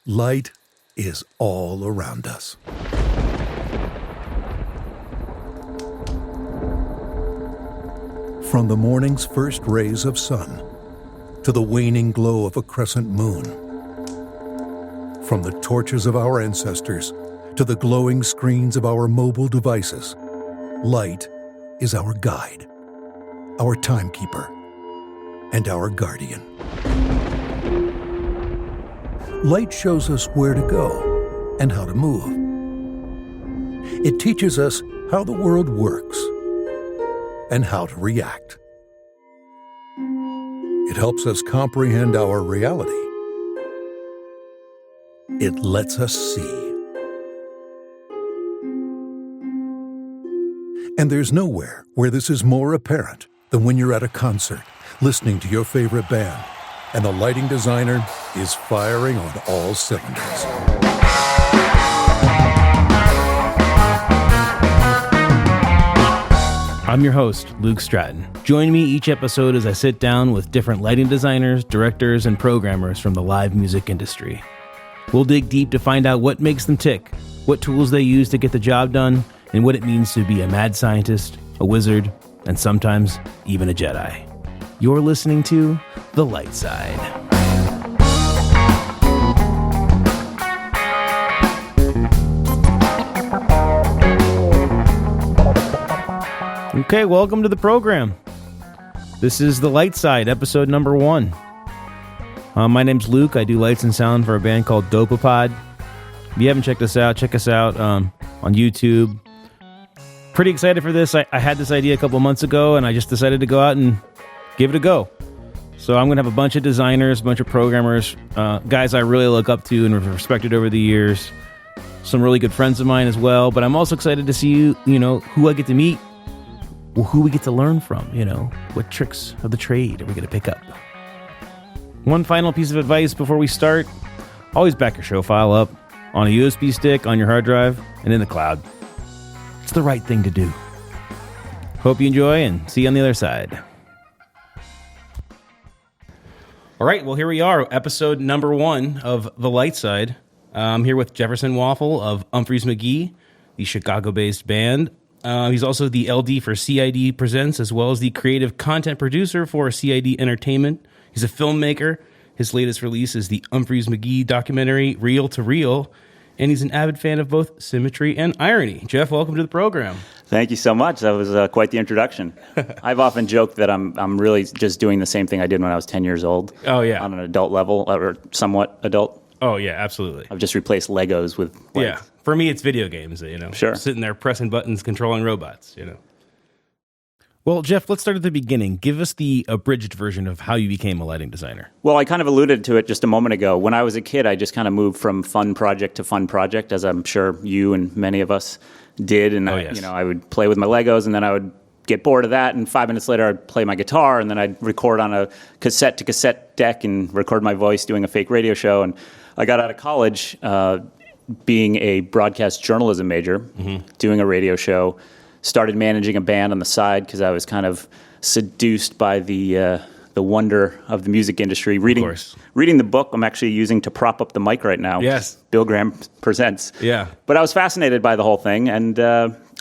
Light is all around us. From the morning's first rays of sun to the waning glow of a crescent moon. From the torches of our ancestors to the glowing screens of our mobile devices, light is our guide, our timekeeper, and our guardian. Light shows us where to go and how to move. It teaches us how the world works and how to react. It helps us comprehend our reality. It lets us see. And there's nowhere where this is more apparent than when you're at a concert, listening to your favorite band, and the lighting designer is firing on all cylinders. I'm your host, Luke Stratton. Join me each episode as I sit down with different lighting designers, directors, and programmers from the live music industry. We'll dig deep to find out what makes them tick, what tools they use to get the job done, and what it means to be a mad scientist, a wizard, and sometimes even a Jedi. You're listening to The Light Side. Okay, welcome to the program. This is The Light Side, episode number 1. My name's Luke. I do lights and sound for a band called Dopapod. If you haven't checked us out, check us out on YouTube. Pretty excited for this. I had this idea a couple months ago, and I just decided to go out and give it a go. So I'm going to have a bunch of designers, a bunch of programmers, guys I really look up to and have respected over the years. Some really good friends of mine as well. But I'm also excited to see who I get to meet, who we get to learn from, what tricks of the trade are we going to pick up. One final piece of advice before we start: always back your show file up on a USB stick, on your hard drive, and in the cloud. It's the right thing to do. Hope you enjoy, and see you on the other side. All right, well, here we are, episode number 1 of The Light Side. I'm here with Jefferson Waful of Umphrey McGee, the Chicago-based band. He's also the LD for CID Presents, as well as the creative content producer for CID Entertainment. He's a filmmaker. His latest release is the Umphrey McGee documentary, Reel to Reel, and he's an avid fan of both symmetry and irony. Jeff, welcome to the program. Thank you so much. That was quite the introduction. I've often joked that I'm really just doing the same thing I did when I was 10 years old. Oh, yeah. On an adult level, or somewhat adult. Oh, yeah, absolutely. I've just replaced Legos with lights. Yeah. For me, it's video games, Sure. Sitting there pressing buttons, controlling robots, Well, Jeff, let's start at the beginning. Give us the abridged version of how you became a lighting designer. Well, I kind of alluded to it just a moment ago. When I was a kid, I just kind of moved from fun project to fun project, as I'm sure you and many of us did. And I would play with my Legos, and then I would get bored of that, and 5 minutes later I'd play my guitar, and then I'd record on a cassette to cassette deck and record my voice doing a fake radio show. And I got out of college being a broadcast journalism major, doing a radio show, started managing a band on the side because I was kind of seduced by the wonder of the music industry. Reading the book I'm actually using to prop up the mic right now. Yes. Bill Graham Presents. Yeah. But I was fascinated by the whole thing, and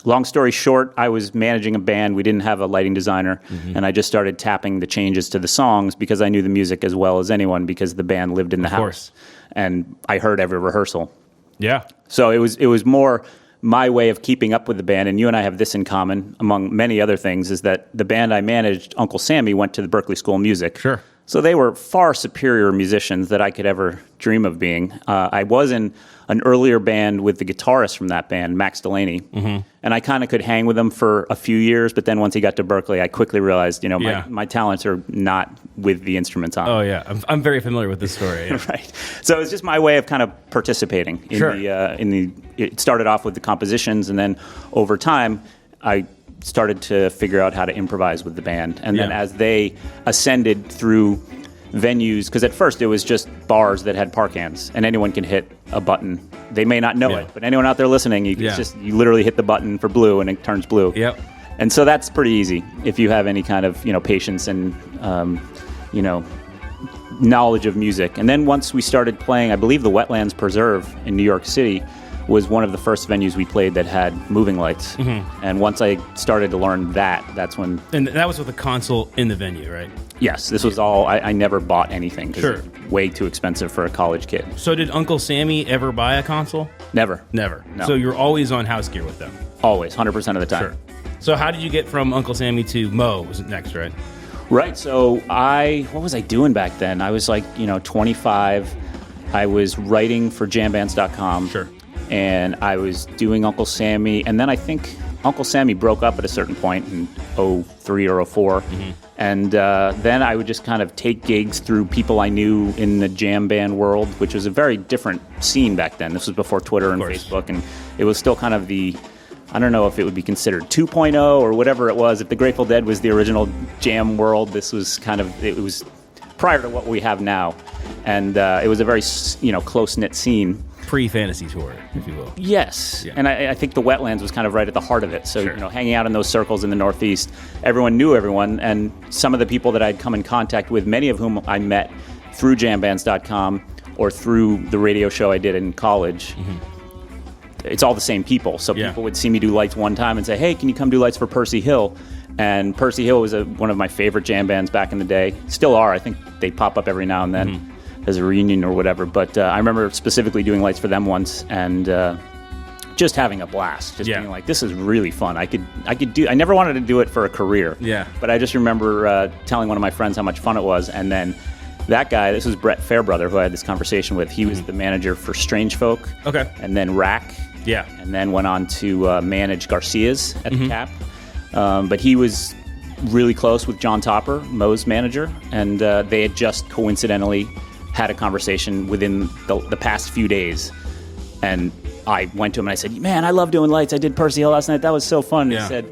long story short, I was managing a band. We didn't have a lighting designer, and I just started tapping the changes to the songs because I knew the music as well as anyone because the band lived in the house. Course. And I heard every rehearsal. Yeah. So it was more my way of keeping up with the band, and you and I have this in common, among many other things, is that the band I managed, Uncle Sammy, went to the Berklee School of Music. Sure. So they were far superior musicians that I could ever dream of being. I was in an earlier band with the guitarist from that band, Max Delaney, and I kind of could hang with him for a few years, but then once he got to Berklee, I quickly realized, my talents are not with the instruments on. Oh, yeah. I'm very familiar with this story. Yeah. Right. So it's just my way of kind of participating in it started off with the compositions, and then over time, I started to figure out how to improvise with the band. And then as they ascended through venues, because at first it was just bars that had park hands, and anyone can hit a button. They may not know it, but anyone out there listening, you literally hit the button for blue and it turns blue. Yep. And so that's pretty easy if you have any kind of patience and knowledge of music. And then once we started playing, I believe the Wetlands Preserve in New York City was one of the first venues we played that had moving lights. Mm-hmm. And once I started to learn that, that's when... And that was with a console in the venue, right? Yes, this was all... I never bought anything because it's way too expensive for a college kid. So did Uncle Sammy ever buy a console? Never. Never. No. So you're always on house gear with them? Always, 100% of the time. Sure. So how did you get from Uncle Sammy to Mo was next, right? Right, so what was I doing back then? I was 25. I was writing for jambands.com. Sure. And I was doing Uncle Sammy, and then I think Uncle Sammy broke up at a certain point in 03 or 04. Mm-hmm. And then I would just kind of take gigs through people I knew in the jam band world, which was a very different scene back then. This was before Twitter and Facebook, and it was still kind of I don't know if it would be considered 2.0 or whatever it was. If the Grateful Dead was the original jam world, this was it was prior to what we have now. And it was a very, close-knit scene. Pre-Fantasy Tour, if you will. Yes, yeah. And I think the Wetlands was kind of right at the heart of it. So, hanging out in those circles in the Northeast, everyone knew everyone, and some of the people that I'd come in contact with, many of whom I met through jambands.com or through the radio show I did in college, it's all the same people. So people would see me do lights one time and say, hey, can you come do lights for Percy Hill? And Percy Hill was one of my favorite jam bands back in the day. Still are. I think they pop up every now and then. As a reunion or whatever, but I remember specifically doing lights for them once and just having a blast, just being like, this is really fun. I never wanted to do it for a career, but I just remember telling one of my friends how much fun it was, and then that guy, this was Brett Fairbrother, who I had this conversation with, he was the manager for Strange Folk, and then Rack, and then went on to manage Garcia's at the Cap, but he was really close with John Topper, Mo's manager, and they had just coincidentally had a conversation within the past few days, and I went to him and I said, man, I love doing lights. I did Percy Hill last night. That was so fun. He said,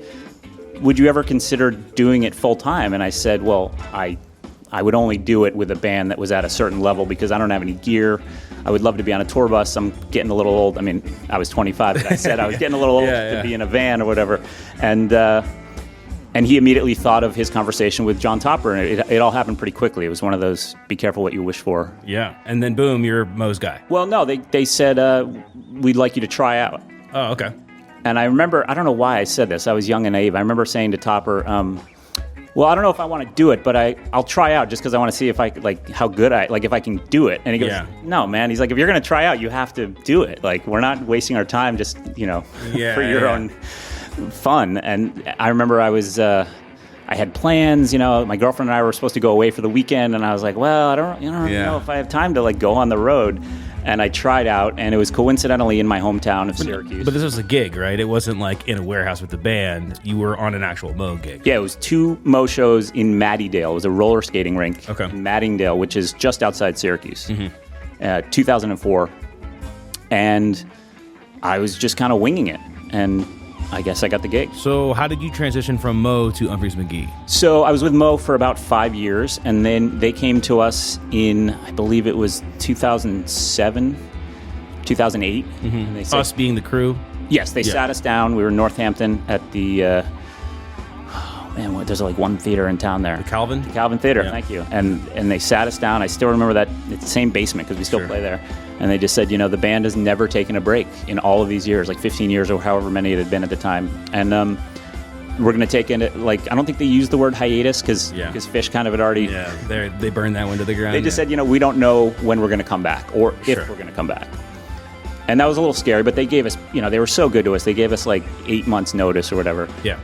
would you ever consider doing it full time? And I said, well, I would only do it with a band that was at a certain level because I don't have any gear. I would love to be on a tour bus. I'm getting a little old. I mean, I was 25, but I said I was getting a little old to be in a van or whatever. And he immediately thought of his conversation with John Topper, and it all happened pretty quickly. It was one of those, be careful what you wish for. Yeah, and then boom, you're Mo's guy. Well, no, they said, we'd like you to try out. Oh, okay. And I remember, I don't know why I said this. I was young and naive. I remember saying to Topper, well, I don't know if I want to do it, but I'll try out just because I want to see if I, how good if I can do it. And he goes, no, man. He's like, if you're going to try out, you have to do it. We're not wasting our time just, for your own fun. And I remember I had plans, my girlfriend and I were supposed to go away for the weekend, and I was like, well, I don't know if I have time to go on the road. And I tried out, and it was coincidentally in my hometown of Syracuse. But this was a gig, right? It wasn't in a warehouse with the band. You were on an actual Mo gig. Yeah, it was 2 Mo shows in Mattydale. It was a roller skating rink in Mattydale, which is just outside Syracuse. 2004. And I was just kind of winging it. And I guess I got the gig. So how did you transition from Mo to Umphrey's McGee? So I was with Mo for about 5 years, and then they came to us in, I believe it was 2007, 2008. And they said, us being the crew? Yes, they sat us down. We were in Northampton at the, there's one theater in town there. The Calvin? The Calvin Theater, thank you. And they sat us down. I still remember that. It's the same basement because we still play there. And they just said, the band has never taken a break in all of these years, 15 years or however many it had been at the time. And we're going to take in, I don't think they used the word hiatus because Phish kind of had already... Yeah, they burned that one to the ground. They just said, we don't know when we're going to come back or if we're going to come back. And that was a little scary, but they gave us, they were so good to us. They gave us 8 months notice or whatever. Yeah.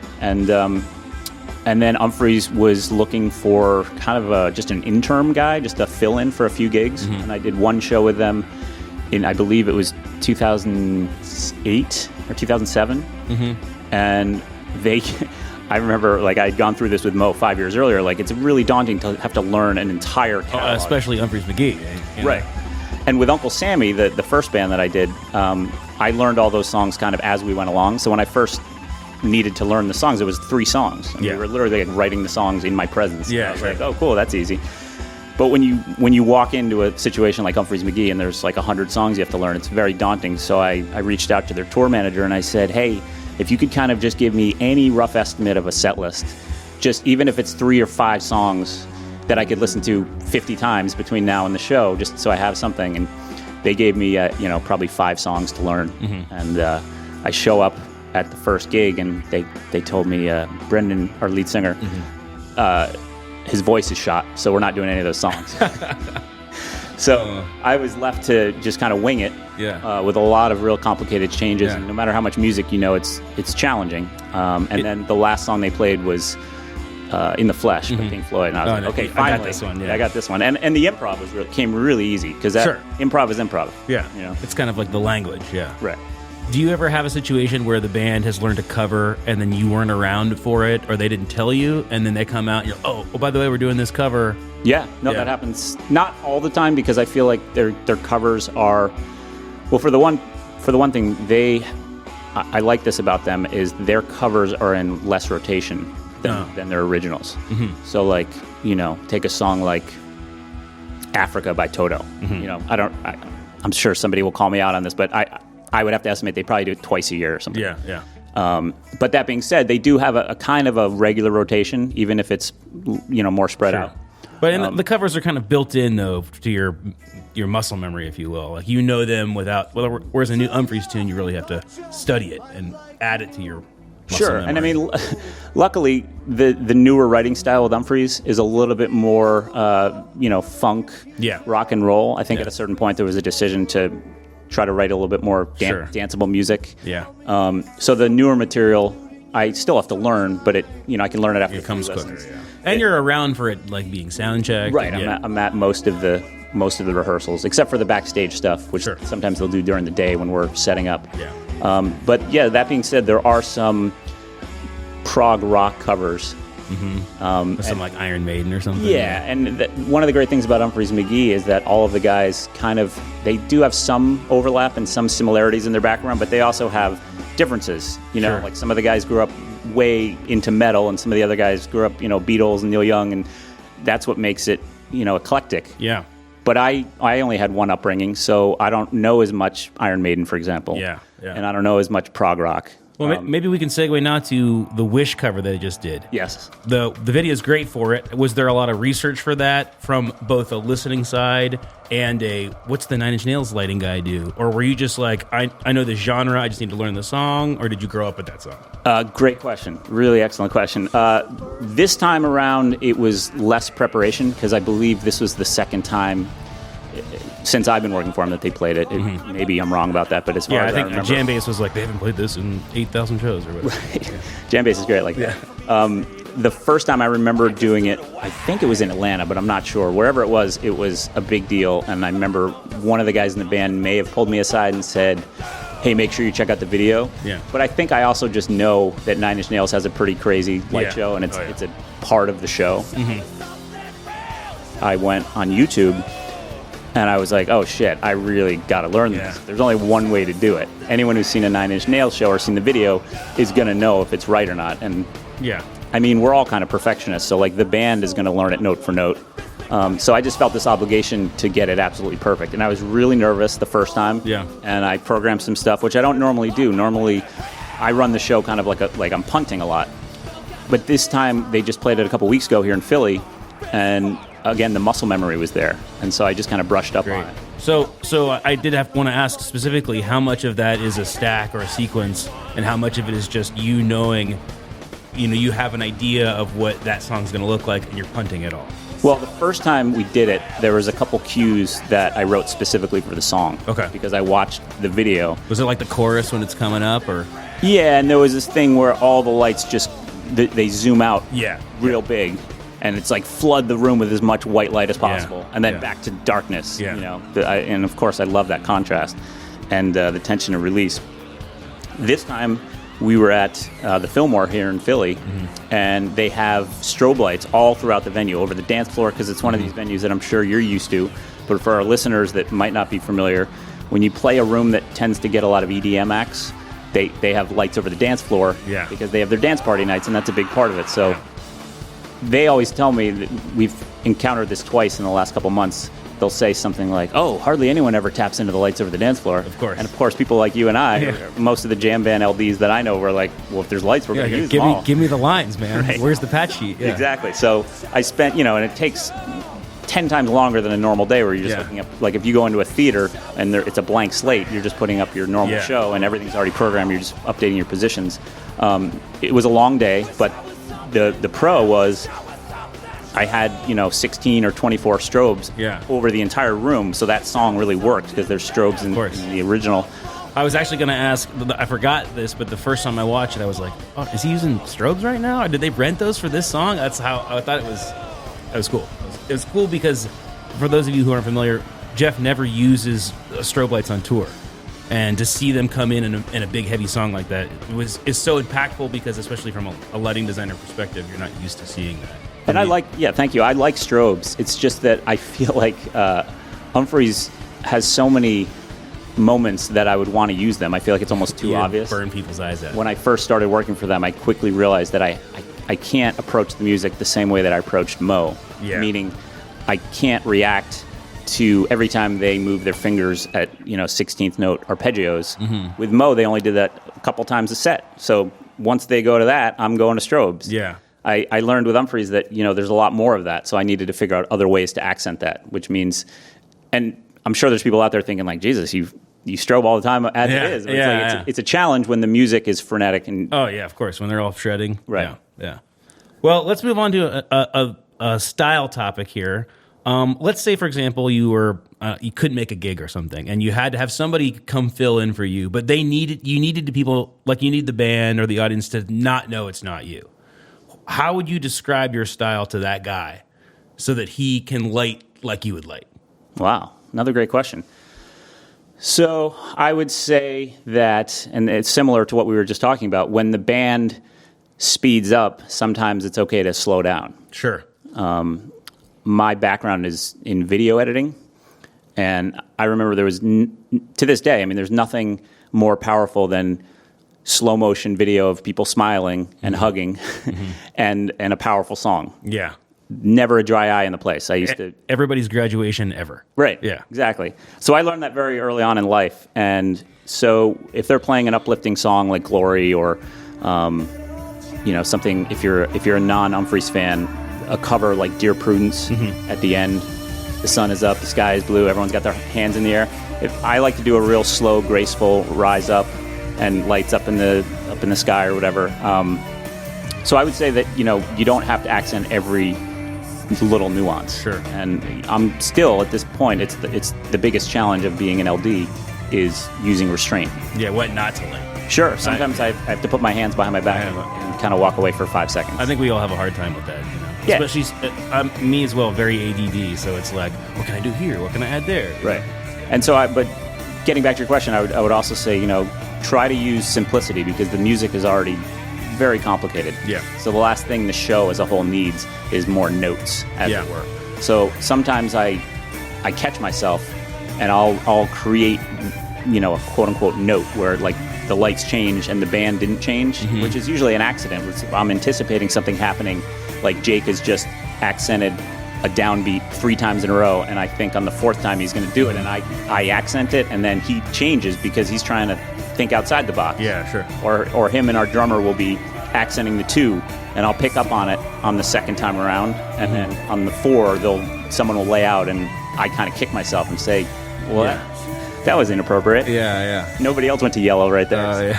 And then Umphrey's was looking for kind of just an interim guy, just to fill in for a few gigs. And I did one show with them in, I believe it was 2008 or 2007. And I remember, I'd gone through this with Mo 5 years earlier. It's really daunting to have to learn an entire catalog. Especially Umphrey's McGee. Right. And with Uncle Sammy, the first band that I did, I learned all those songs kind of as we went along. So when I first needed to learn the songs, it was 3 songs. We were literally writing the songs in my presence. I was like, oh, cool, that's easy. But when you walk into a situation like Umphrey's McGee and there's 100 songs you have to learn, it's very daunting. So I reached out to their tour manager and I said, hey, if you could kind of just give me any rough estimate of a set list, just even if it's 3 or 5 songs, that I could listen to 50 times between now and the show, just so I have something. And they gave me, probably 5 songs to learn. And I show up at the first gig, and they told me, Brendan, our lead singer, his voice is shot, so we're not doing any of those songs. So I was left to just kind of wing it with a lot of real complicated changes. Yeah. And no matter how much music you know, it's challenging. Then the last song they played was In the Flesh by Pink Floyd. And I was like, okay, finally. I got this one. Yeah. I got this one. And the improv came really easy, because improv is improv. Yeah. You know? It's kind of like the language. Yeah. Right. Do you ever have a situation where the band has learned to cover and then you weren't around for it, or they didn't tell you, and then they come out and you're, oh, by the way, we're doing this cover? Yeah, that happens not all the time, because I feel like their covers are, well, for the one thing, I like this about them is their covers are in less rotation than their originals. So like, take a song like Africa by Toto. I'm sure somebody will call me out on this, but I would have to estimate they probably do it twice a year or something. Yeah. But that being said, they do have a kind of a regular rotation, even if it's more spread out. But the covers are kind of built in, though, to your muscle memory, if you will. Like, you know them without. Whereas a new Umphrey's tune, you really have to study it and add it to your muscle memory. And I mean, luckily, the newer writing style with Umphrey's is a little bit more, funk, rock and roll. I think at a certain point there was a decision to try to write a little bit more danceable music. Yeah. So the newer material, I still have to learn, but I can learn it after it comes quicker. Yeah. And you're around for it, like being sound checked. Right. I'm at most of the rehearsals, except for the backstage stuff, which sometimes they'll do during the day when we're setting up. Yeah. But yeah, that being said, there are some prog rock covers. Some like Iron Maiden or something. Yeah, and one of the great things about Umphrey's McGee is that all of the guys they do have some overlap and some similarities in their background, but they also have differences. Like some of the guys grew up way into metal, and some of the other guys grew up, Beatles and Neil Young, and that's what makes it, eclectic. Yeah. But I only had one upbringing, so I don't know as much Iron Maiden, for example. Yeah. And I don't know as much prog rock. Well, maybe we can segue now to the Wish cover that they just did. Yes. The video is great for it. Was there a lot of research for that from both a listening side and what's the Nine Inch Nails lighting guy do? Or were you just like, I know the genre, I just need to learn the song? Or did you grow up with that song? Great question. Really excellent question. This time around, it was less preparation, because I believe this was the second time since I've been working for them that they played it. Maybe I'm wrong about that, but as far as I remember, Jam Bass was like, they haven't played this in 8,000 shows or whatever. Right. Yeah. Jam Bass is great like that. The first time I remember doing it, I think it was in Atlanta, but I'm not sure. Wherever it was a big deal. And I remember one of the guys in the band may have pulled me aside and said, hey, make sure you check out the video. Yeah. But I think I also just know that Nine Inch Nails has a pretty crazy light show, and it's a part of the show. I went on YouTube, and I was like, oh shit, I really got to learn this. There's only one way to do it. Anyone who's seen a Nine Inch Nails show or seen the video is going to know if it's right or not. And I mean, we're all kind of perfectionists, so like the band is going to learn it note for note. So I just felt this obligation to get it absolutely perfect. And I was really nervous the first time. Yeah. And I programmed some stuff, which I don't normally do. Normally, I run the show kind of like I'm punting a lot. But this time, they just played it a couple weeks ago here in Philly, and again, the muscle memory was there, and so I just kind of brushed up on it. So I did want to ask specifically how much of that is a stack or a sequence, and how much of it is just you knowing, you have an idea of what that song's going to look like, and you're punting it all. Well, the first time we did it, there was a couple cues that I wrote specifically for the song. Okay. Because I watched the video. Was it like the chorus when it's coming up, or? Yeah, and there was this thing where all the lights just they zoom out real big. And it's like flood the room with as much white light as possible, and then back to darkness. And of course, I love that contrast and the tension and release. This time, we were at the Fillmore here in Philly, and they have strobe lights all throughout the venue, over the dance floor, because it's one of these venues that I'm sure you're used to. But for our listeners that might not be familiar, when you play a room that tends to get a lot of EDM acts, they have lights over the dance floor because they have their dance party nights, and that's a big part of it. So. They always tell me that we've encountered this twice in the last couple months. they'll say something like, "Oh, hardly anyone ever taps into the lights over the dance floor." Of course. And of course, people like you and I, most of the jam band LDs that I know were like, "Well, if there's lights, we're going to use them all." Give me the lines, man. Right. Where's the patch sheet? Yeah. Exactly. So I spent, and it takes 10 times longer than a normal day where you're just looking up, like if you go into a theater and it's a blank slate, you're just putting up your normal show and everything's already programmed, you're just updating your positions. It was a long day, but the pro was I had, 16 or 24 strobes over the entire room, so that song really worked because there's strobes in the original. I was actually going to ask, I forgot this, but the first time I watched it, I was like, oh, is he using strobes right now? Or did they rent those for this song? That's how I thought it was cool. It was cool because, for those of you who aren't familiar, Jeff never uses strobe lights on tour. And to see them come in a big, heavy song like that is so impactful because, especially from a lighting designer perspective, you're not used to seeing that. And thank you. I like strobes. It's just that I feel like Umphrey's has so many moments that I would want to use them. I feel like it's almost too obvious. Burn people's eyes out. When I first started working for them, I quickly realized that I can't approach the music the same way that I approached Mo. Yeah. Meaning, I can't react to every time they move their fingers at 16th note arpeggios. Mm-hmm. With Mo, they only did that a couple times a set. So once they go to that, I'm going to strobes. Yeah. I learned with Umphrey's that there's a lot more of that. So I needed to figure out other ways to accent that, which means, and I'm sure there's people out there thinking like, Jesus, you strobe all the time as it is. But it's a challenge when the music is frenetic and oh yeah, of course, when they're all shredding. Right. Yeah. Well, let's move on to a style topic here. Let's say, for example, you couldn't make a gig or something, and you had to have somebody come fill in for you, but you needed the people, like you need the band or the audience to not know it's not you. How would you describe your style to that guy so that he can light like you would light? Wow, another great question. So I would say that, and it's similar to what we were just talking about, when the band speeds up, sometimes it's okay to slow down. Sure. My background is in video editing, and I remember there was, to this day, there's nothing more powerful than slow motion video of people smiling and hugging and a powerful song. Yeah. Never a dry eye in the place. I used to... Everybody's graduation ever. Right. Yeah. Exactly. So I learned that very early on in life, and so if they're playing an uplifting song like Glory or, something, if you're a non-Umphrey's fan, a cover like Dear Prudence at the end, the sun is up, the sky is blue, everyone's got their hands in the air. I like to do a real slow, graceful rise up and lights up in the sky or whatever. So I would say that you don't have to accent every little nuance. Sure. And I'm still at this point. It's the biggest challenge of being an LD is using restraint. Yeah. What not to light? Sure. Sometimes I have to put my hands behind my back and kind of walk away for 5 seconds. I think we all have a hard time with that. Yeah. Especially me as well, very ADD. So it's like, what can I do here? What can I add there? Right. And so but getting back to your question, I would also say, try to use simplicity because the music is already very complicated. Yeah. So the last thing the show as a whole needs is more notes, as it were. So sometimes I catch myself and I'll create, a quote unquote note where like the lights change and the band didn't change, which is usually an accident. I'm anticipating something happening, like Jake has just accented a downbeat 3 times in a row, and I think on the 4th time he's going to do it, and I accent it, and then he changes because he's trying to think outside the box. Yeah, sure. Or him and our drummer will be accenting the 2, and I'll pick up on it on the 2nd time around, and then on the 4, someone will lay out, and I kind of kick myself and say, well, that was inappropriate. Yeah. Nobody else went to yellow right there.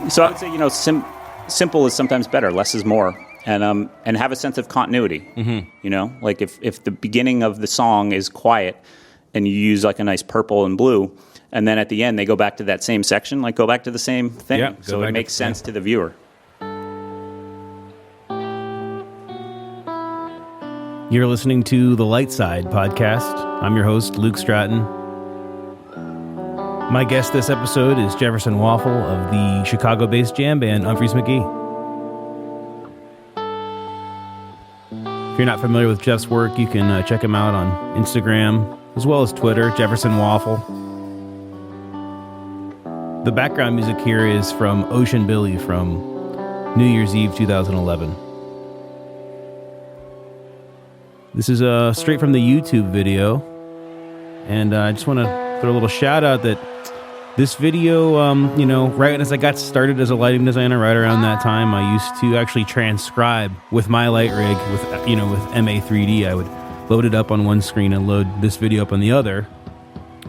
So I would say, simple is sometimes better. Less is more. And have a sense of continuity. Like if the beginning of the song is quiet and you use like a nice purple and blue, and then at the end they go back to that same section, like go back to the same thing. So it makes sense to the viewer. You're listening to the Light Side podcast. I'm your host, Luke Stratton. My guest this episode is Jefferson Waful of the Chicago-based jam band Umphrey McGee. If you're not familiar with Jeff's work, you can check him out on Instagram as well as Twitter, Jefferson Waful. The background music here is from Ocean Billy from New Year's Eve 2011. This is straight from the YouTube video And I just want to put a little shout out that this video, right as I got started as a lighting designer, right around that time, I used to actually transcribe with my light rig with MA3D. I would load it up on one screen and load this video up on the other.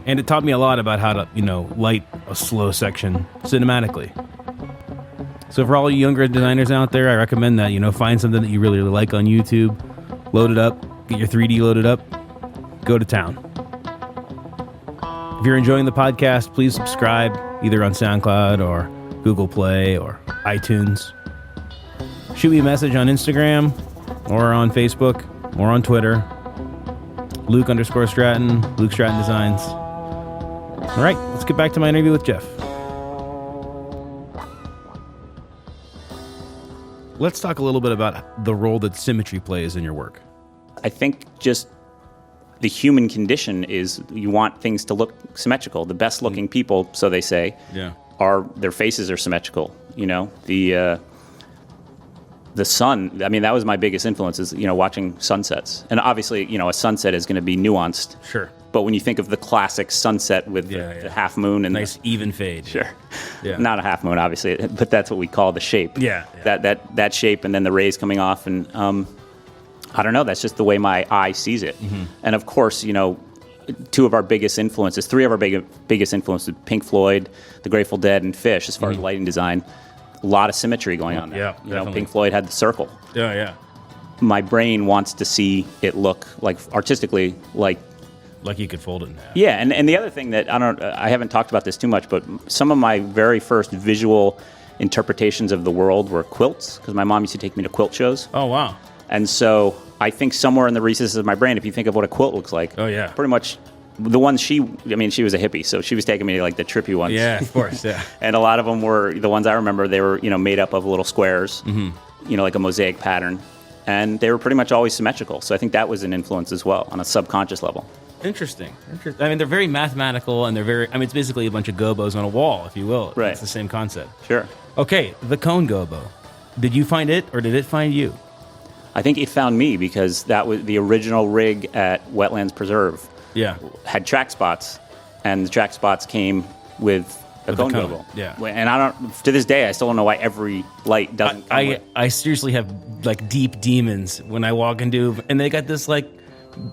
And it taught me a lot about how to, light a slow section cinematically. So for all you younger designers out there, I recommend that, find something that you really, really like on YouTube, load it up, get your 3D loaded up, go to town. If you're enjoying the podcast, please subscribe either on SoundCloud or Google Play or iTunes. Shoot me a message on Instagram or on Facebook or on Twitter. Luke_Stratton, Luke Stratton Designs. All right, let's get back to my interview with Jeff. Let's talk a little bit about the role that symmetry plays in your work. I think just the human condition is you want things to look symmetrical. The best looking people, so they say, their faces are symmetrical. The sun, I mean, that was my biggest influence is, watching sunsets. And obviously, a sunset is going to be nuanced. Sure. But when you think of the classic sunset with the half moon and nice even fade. Sure. Yeah. Not a half moon, obviously, but that's what we call the shape. Yeah. That shape and then the rays coming off. And I don't know, that's just the way my eye sees it. Mm-hmm. And of course, three of our biggest influences, Pink Floyd, the Grateful Dead, and Phish, as far as lighting design. A lot of symmetry going on there. Yeah, Pink Floyd had the circle. Yeah. My brain wants to see it look like artistically like you could fold it in half. Yeah, and the other thing that I haven't talked about this too much, but some of my very first visual interpretations of the world were quilts, because my mom used to take me to quilt shows. Oh, wow. And so I think somewhere in the recesses of my brain, if you think of what a quilt looks like, pretty much the ones she was a hippie, so she was taking me to like the trippy ones. Yeah, of course, yeah. And a lot of them were, the ones I remember, they were, made up of little squares, like a mosaic pattern. And they were pretty much always symmetrical. So I think that was an influence as well on a subconscious level. Interesting. I mean, they're very mathematical, and it's basically a bunch of gobos on a wall, if you will. Right. It's the same concept. Sure. Okay, the cone gobo. Did you find it, or did it find you? I think it found me, because that was the original rig at Wetlands Preserve. Yeah. Had track spots, and the track spots came with a cone gobo. Yeah. And to this day, I still don't know why every light doesn't come with. I seriously have like deep demons when I walk into, and they got this like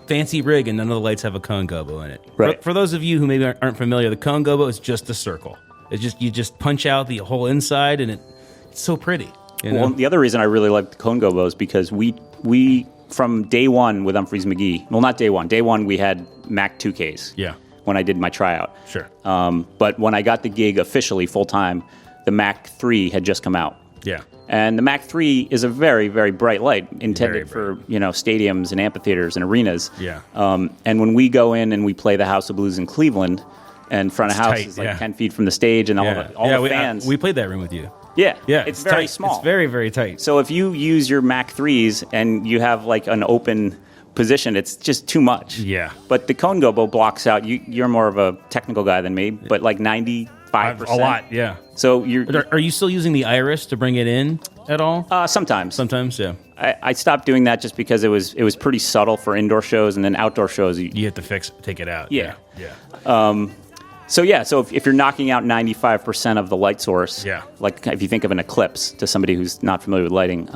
fancy rig, and none of the lights have a cone gobo in it. Right. For those of you who maybe aren't familiar, the cone gobo is just a circle. It's just you just punch out the whole inside, and it's so pretty. Well, the other reason I really like the cone gobo is because we from day one with Umphrey's McGee. Well, not day one. Day one we had Mac 2Ks. Yeah. When I did my tryout. Sure. But when I got the gig officially full time, the Mac 3 had just come out. Yeah. And the Mac 3 is a very, very bright light intended for, stadiums and amphitheaters and arenas. Yeah. And when we go in and we play the House of Blues in Cleveland, and front of house is like 10 feet from the stage, and all the fans. We played that room with you. Yeah. Yeah. It's very tight. small. It's very, very tight. So if you use your Mac 3s and you have like an open position, it's just too much. Yeah. But the cone gobo blocks out. You're more of a technical guy than me, but like 95%. A lot, yeah. So are you still using the iris to bring it in at all? Sometimes. Sometimes, yeah. I stopped doing that just because it was pretty subtle for indoor shows, and then outdoor shows you have to take it out. Yeah. Yeah. So if you're knocking out 95% of the light source, like if you think of an eclipse to somebody who's not familiar with lighting,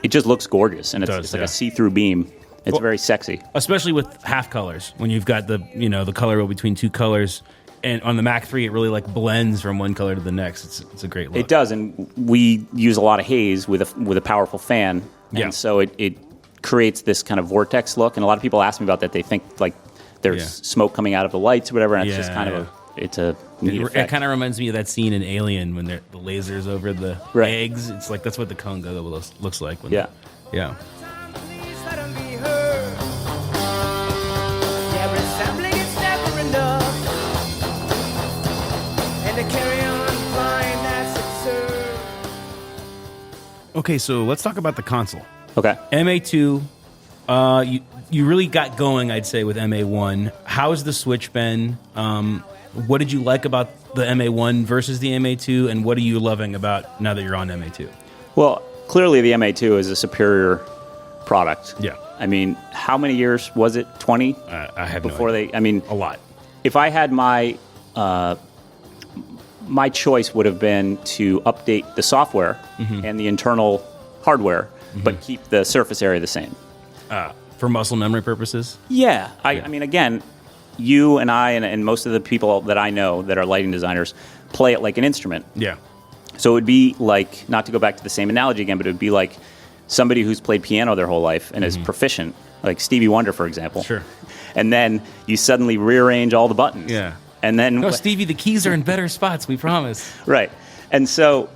it just looks gorgeous, and it's like a see-through beam. It's very sexy, especially with half colors. When you've got the color wheel between two colors, and on the Mac 3, it really like blends from one color to the next. It's a great look. It does, and we use a lot of haze with a powerful fan, and so it creates this kind of vortex look. And a lot of people ask me about that. They think like there's smoke coming out of the lights or whatever, and it's just kind of a neat effect. It kind of reminds me of that scene in Alien when the lasers over the eggs. It's like that's what the cone gobo looks like. Yeah. Okay, so let's talk about the console. Okay. MA2, you really got going, I'd say, with MA1. How's the switch been? What did you like about the MA1 versus the MA2, and what are you loving about now that you're on MA2? Well, clearly the MA2 is a superior product. Yeah. I mean, how many years was it? 20? I have before no idea. a lot. If I had my choice would have been to update the software and the internal hardware, but keep the surface area the same. For muscle memory purposes? Yeah. I mean, again, you and I and most of the people that I know that are lighting designers play it like an instrument. Yeah. So it would be like, not to go back to the same analogy again, but it would be like somebody who's played piano their whole life and is proficient, like Stevie Wonder, for example. Sure. And then you suddenly rearrange all the buttons. Yeah. And then... No, Stevie, the keys are in better spots, we promise. Right. And so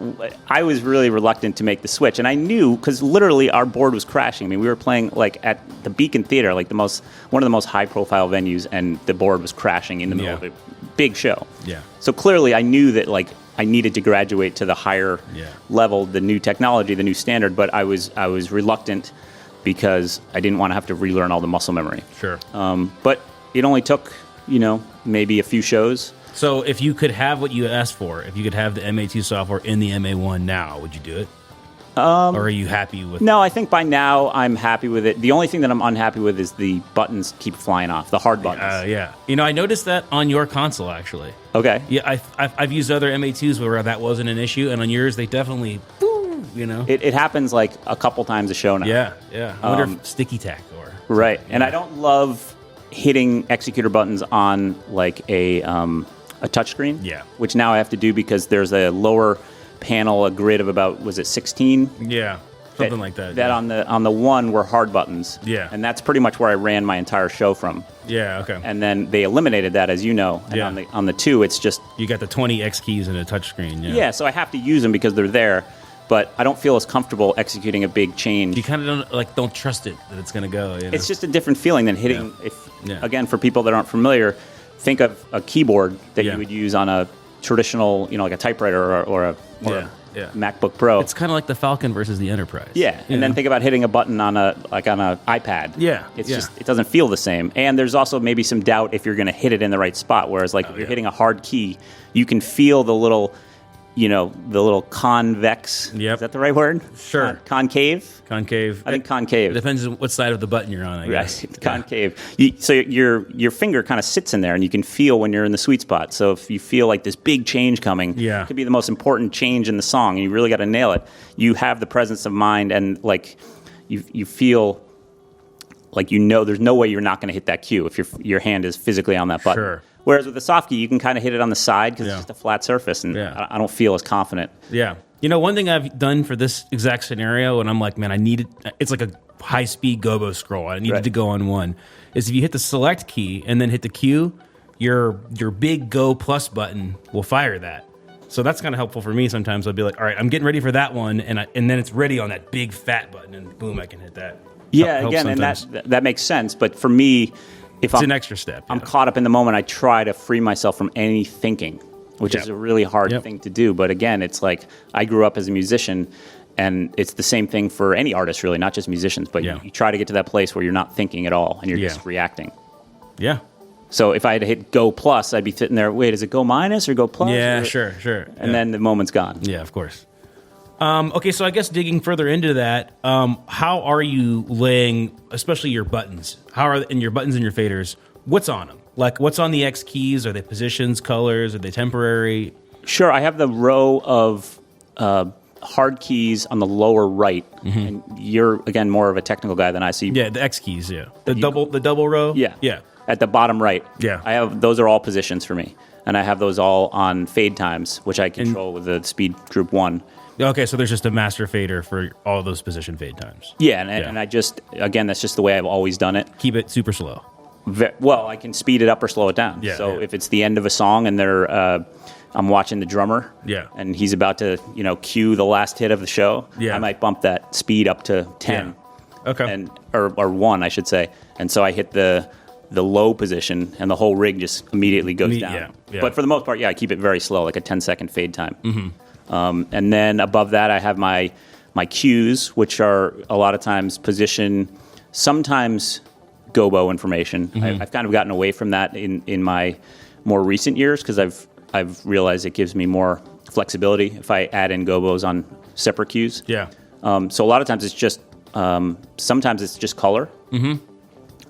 I was really reluctant to make the switch. And I knew, because literally our board was crashing. I mean, we were playing like at the Beacon Theater, like one of the most high-profile venues, and the board was crashing in the middle of a big show. Yeah. So clearly I knew that like I needed to graduate to the higher level, the new technology, the new standard, but I was reluctant because I didn't want to have to relearn all the muscle memory. Sure. But it only took, maybe a few shows. So if you could have what you asked for, if you could have the MA2 software in the MA1 now, would you do it? Or are you happy with it? No, I think by now I'm happy with it. The only thing that I'm unhappy with is the buttons keep flying off, the hard buttons. Yeah. I noticed that on your console, actually. Okay. Yeah, I've used other MA2s where that wasn't an issue, and on yours, they definitely, It happens like a couple times a show now. Yeah. I wonder if sticky tack or... Right. And I don't love hitting executor buttons on like a touchscreen. Yeah. Which now I have to do because there's a lower panel, a grid of about, was it 16? Yeah. Something like that. That on the one were hard buttons. Yeah. And that's pretty much where I ran my entire show from. Yeah, okay. And then they eliminated that, as you know. And on the two, it's just... You got the 20 X keys and a touchscreen. Yeah, so I have to use them because they're there, but I don't feel as comfortable executing a big change. You kind of don't trust it that it's going to go. It's just a different feeling than hitting... Again, for people that aren't familiar, think of a keyboard that you would use on a traditional, like a typewriter or a MacBook Pro. It's kind of like the Falcon versus the Enterprise. Yeah, and then think about hitting a button on an iPad. Yeah, it's just, it doesn't feel the same. And there's also maybe some doubt if you're going to hit it in the right spot. Whereas if you're hitting a hard key, you can feel the little, the little convex. Yep. Is that the right word? Sure. Concave. I think concave. It depends on what side of the button you're on, I guess. Right, concave. So your finger kind of sits in there, and you can feel when you're in the sweet spot. So if you feel like this big change coming, it could be the most important change in the song, and you really got to nail it. You have the presence of mind, and you feel like there's no way you're not going to hit that cue if your hand is physically on that button. Sure. Whereas with the soft key, you can kind of hit it on the side because it's just a flat surface, and I don't feel as confident. Yeah. One thing I've done for this exact scenario, and I'm like, man, it's like a high-speed gobo scroll. I needed to go on one, is if you hit the select key and then hit the Q, your big go plus button will fire that. So that's kind of helpful for me sometimes. I'll be like, all right, I'm getting ready for that one, and then it's ready on that big fat button, and boom, I can hit that. Yeah, again, and that makes sense. But for me, it's an extra step. I'm caught up in the moment. I try to free myself from any thinking, which is a really hard thing to do. But again, it's like I grew up as a musician, and it's the same thing for any artist, really, not just musicians. But you try to get to that place where you're not thinking at all, and you're just reacting. Yeah. So if I had to hit go plus, I'd be sitting there, wait, is it go minus or go plus? Yeah, sure. And then the moment's gone. Yeah, of course. Okay, so I guess digging further into that, how are you laying, especially your buttons? Your buttons and your faders, what's on them? Like, what's on the X keys? Are they positions, colors? Are they temporary? Sure, I have the row of hard keys on the lower right, and you're, again, more of a technical guy than I see. Yeah, the X keys, The double row? Yeah. At the bottom right. Yeah. Those are all positions for me, and I have those all on fade times, which I control with the speed group 1. Okay, so there's just a master fader for all those position fade times. Yeah, and I just, again, that's just the way I've always done it. Keep it super slow. Well, I can speed it up or slow it down. Yeah, so if it's the end of a song and I'm watching the drummer, and he's about to, cue the last hit of the show, I might bump that speed up to 10. Yeah. Okay. Or 1, I should say. And so I hit the low position, and the whole rig just immediately goes down. Yeah. But for the most part, I keep it very slow, like a 10-second fade time. Mm-hmm. And then above that, I have my cues, which are a lot of times position, sometimes gobo information. I've kind of gotten away from that in my more recent years because I've realized it gives me more flexibility if I add in gobos on separate cues. Yeah. So a lot of times it's just Sometimes it's just color.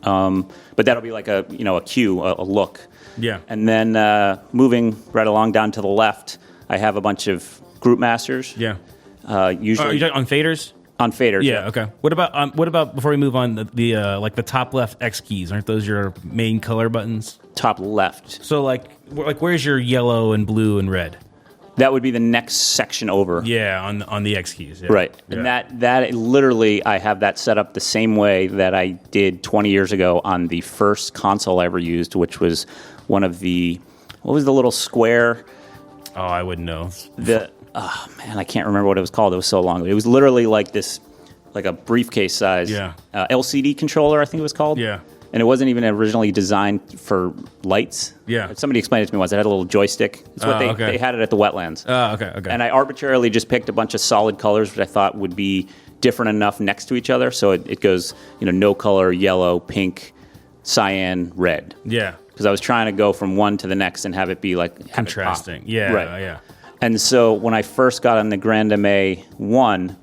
But that'll be like a cue, a look. Yeah. And then moving right along down to the left, I have a bunch of group masters. Yeah. Usually are you talking on faders? On faders. Yeah. Okay. What about before we move on the top left X keys? Aren't those your main color buttons? Top left. So like where's your yellow and blue and red? That would be the next section over. Yeah, on the X keys. Yeah. Right. Yeah. And that literally, I have that set up the same way that I did 20 years ago on the first console I ever used, which was one of the, what was the little square? Oh, I wouldn't know. Oh man, I can't remember what it was called. It was so long ago. It was literally like this, like a briefcase size LCD controller, I think it was called. Yeah. And it wasn't even originally designed for lights. Yeah. Somebody explained it to me once. It had a little joystick. It's what they had it at the wetlands. Oh, okay. And I arbitrarily just picked a bunch of solid colors, which I thought would be different enough next to each other. So it goes, no color, yellow, pink, cyan, red. Yeah. Because I was trying to go from one to the next and have it be like contrasting. Yeah. Right. Yeah. And so when I first got on the Grand MA1,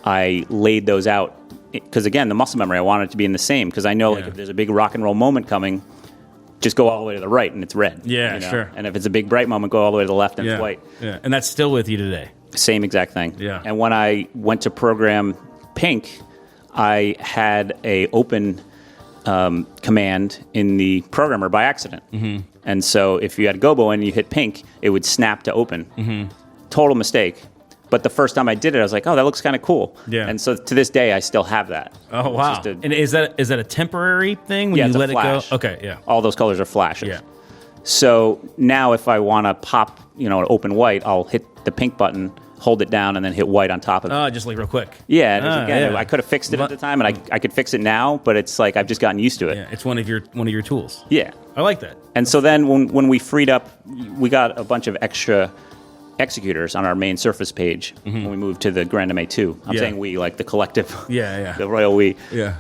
I laid those out. Because again, the muscle memory, I want it to be in the same. Because I know if there's a big rock and roll moment coming, just go all the way to the right and it's red. Yeah, sure. And if it's a big bright moment, go all the way to the left and it's white. Yeah, and that's still with you today. Same exact thing. Yeah. And when I went to program pink, I had a open command in the programmer by accident. Mm-hmm. And so if you had Gobo and you hit pink, it would snap to open. Mm-hmm. Total mistake. But the first time I did it, I was like, oh, that looks kind of cool. Yeah. And so to this day, I still have that. Oh, wow. And is that a temporary thing when you let it go? Okay, yeah. All those colors are flashes. Yeah. So now if I want to pop, an open white, I'll hit the pink button, hold it down, and then hit white on top of it. Oh, just like real quick. Yeah. And I could have fixed it at the time, and I could fix it now, but it's like I've just gotten used to it. Yeah, it's one of your tools. Yeah. I like that. And so then when we freed up, we got a bunch of extra executors on our main Surface page when we moved to the Grand MA2. I'm saying we, like the collective, the royal we. Yeah.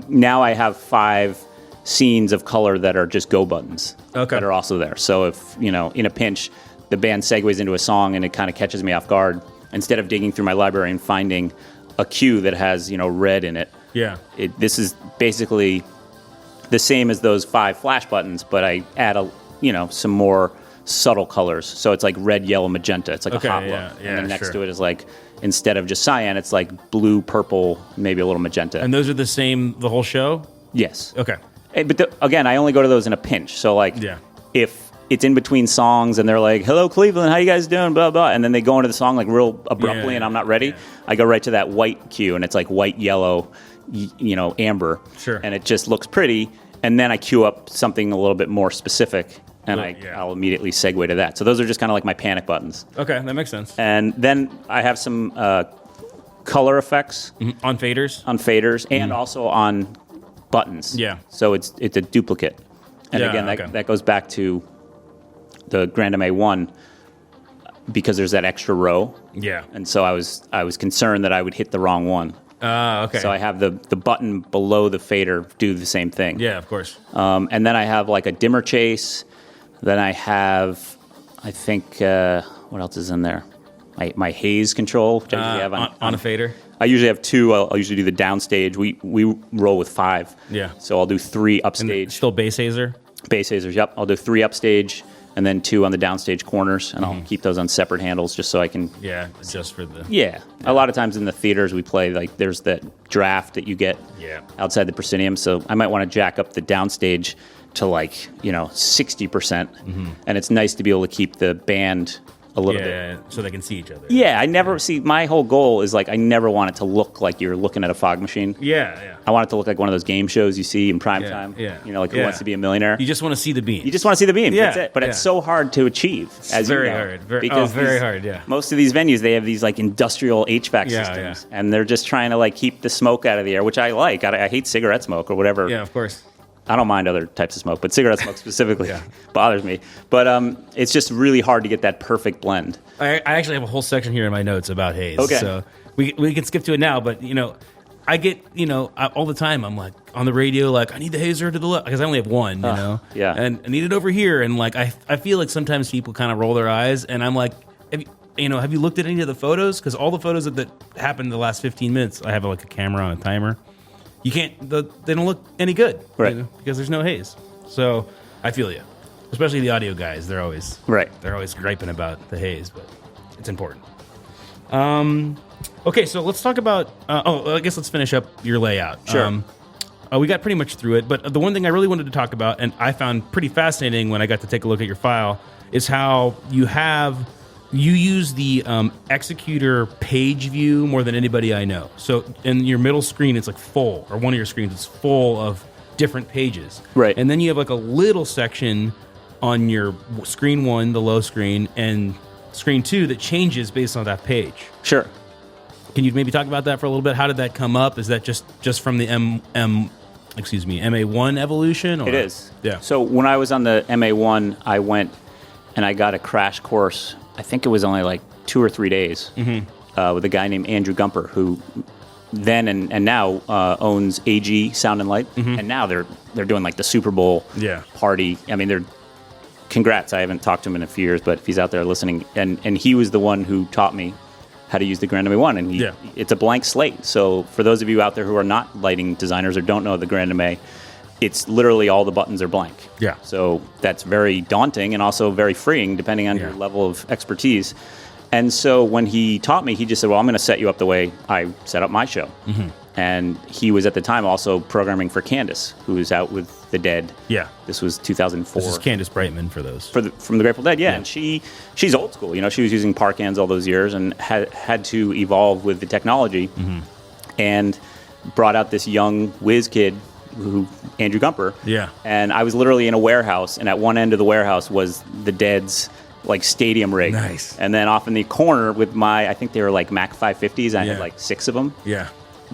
Now I have 5 scenes of color that are just go buttons that are also there. So if, in a pinch, the band segues into a song and it kind of catches me off guard, instead of digging through my library and finding a cue that has, red in it, this is basically the same as those 5 flash buttons, but I add some more subtle colors. So it's like red, yellow, magenta. It's like a hot look. And then next to it is like, instead of just cyan, it's like blue, purple, maybe a little magenta. And those are the same the whole show? Yes. Okay. But again, I only go to those in a pinch. So like, if it's in between songs and they're like, hello, Cleveland, how you guys doing, blah, blah, and then they go into the song like real abruptly and I'm not ready, I go right to that white cue and it's like white, yellow, amber. Sure. And it just looks pretty. And then I cue up something a little bit more specific. And I'll immediately segue to that. So those are just kind of like my panic buttons. Okay, that makes sense. And then I have some color effects. Mm-hmm. On faders. And also on buttons. Yeah. So it's a duplicate. And again, that goes back to the Grand MA1 because there's that extra row. Yeah. And so I was concerned that I would hit the wrong one. Okay. So I have the button below the fader do the same thing. Yeah, of course. And then I have like a dimmer chase. Then I have, I think, what else is in there? My haze control, which I usually have on a fader. I usually have 2. I'll usually do the downstage. We roll with 5. Yeah. So I'll do 3 upstage. And still bass hazer? Bass hazers, yep. I'll do 3 upstage and then 2 on the downstage corners, and I'll keep those on separate handles just so I can... Yeah, just for the... Yeah. A lot of times in the theaters we play, like, there's that draft that you get outside the proscenium, so I might want to jack up the downstage to, like, 60%, and it's nice to be able to keep the band a little bit. So they can see each other. Yeah, I never... See, my whole goal is, like, I never want it to look like you're looking at a fog machine. Yeah. I want it to look like one of those game shows you see in prime time. Yeah. Like Who Wants to Be a Millionaire? You just want to see the beam. You just want to see the beam. Yeah. That's it. But it's so hard to achieve. It's very hard. Very hard, yeah. Most of these venues, they have these like industrial HVAC systems. And they're just trying to like keep the smoke out of the air, which I like. I hate cigarette smoke or whatever. Yeah, of course. I don't mind other types of smoke, but cigarette smoke specifically bothers me. But it's just really hard to get that perfect blend. I actually have a whole section here in my notes about haze. Okay. So we can skip to it now, but, I get, all the time, I'm like on the radio, like, I need the hazer to the left, because I only have one, Yeah. And I need it over here. And like, I feel like sometimes people kind of roll their eyes, and I'm like, have you looked at any of the photos? Because all the photos that happened in the last 15 minutes, I have like a camera on a timer. You can't, they don't look any good. Right. Because there's no haze. So I feel you. Especially the audio guys. They're always griping about the haze, but it's important. Okay, so let's talk about, I guess let's finish up your layout. Sure. We got pretty much through it, but the one thing I really wanted to talk about, and I found pretty fascinating when I got to take a look at your file, is how you use the executor page view more than anybody I know. So in your middle screen, it's like full, or one of your screens, it's full of different pages. Right. And then you have like a little section on your screen 1, the low screen, and screen 2 that changes based on that page. Sure. Can you maybe talk about that for a little bit? How did that come up? Is that just from the MA1 evolution? Or? It is. Yeah. So when I was on the MA1, I went and I got a crash course. I think it was only like 2 or 3 days with a guy named Andrew Gumper, who then and now owns AG Sound and Light, and now they're doing like the Super Bowl party. I mean, congrats. I haven't talked to him in a few years, but if he's out there listening, and he was the one who taught me how to use the Grand MA1, and it's a blank slate. So for those of you out there who are not lighting designers or don't know the Grand MA, it's literally all the buttons are blank. Yeah. So that's very daunting and also very freeing depending on your level of expertise. And so when he taught me, he just said, well, I'm going to set you up the way I set up my show. And he was at the time also programming for Candace, who was out with the Dead. Yeah. This was 2004. This is Candace Brightman for those. From the Grateful Dead, yeah. And she's old school. She was using Parkans all those years and had to evolve with the technology and brought out this young whiz kid, Andrew Gumper. Yeah. And I was literally in a warehouse, and at one end of the warehouse was the Dead's like stadium rig. Nice. And then off in the corner with I think they were like Mac 550s. I had like 6 of them. Yeah.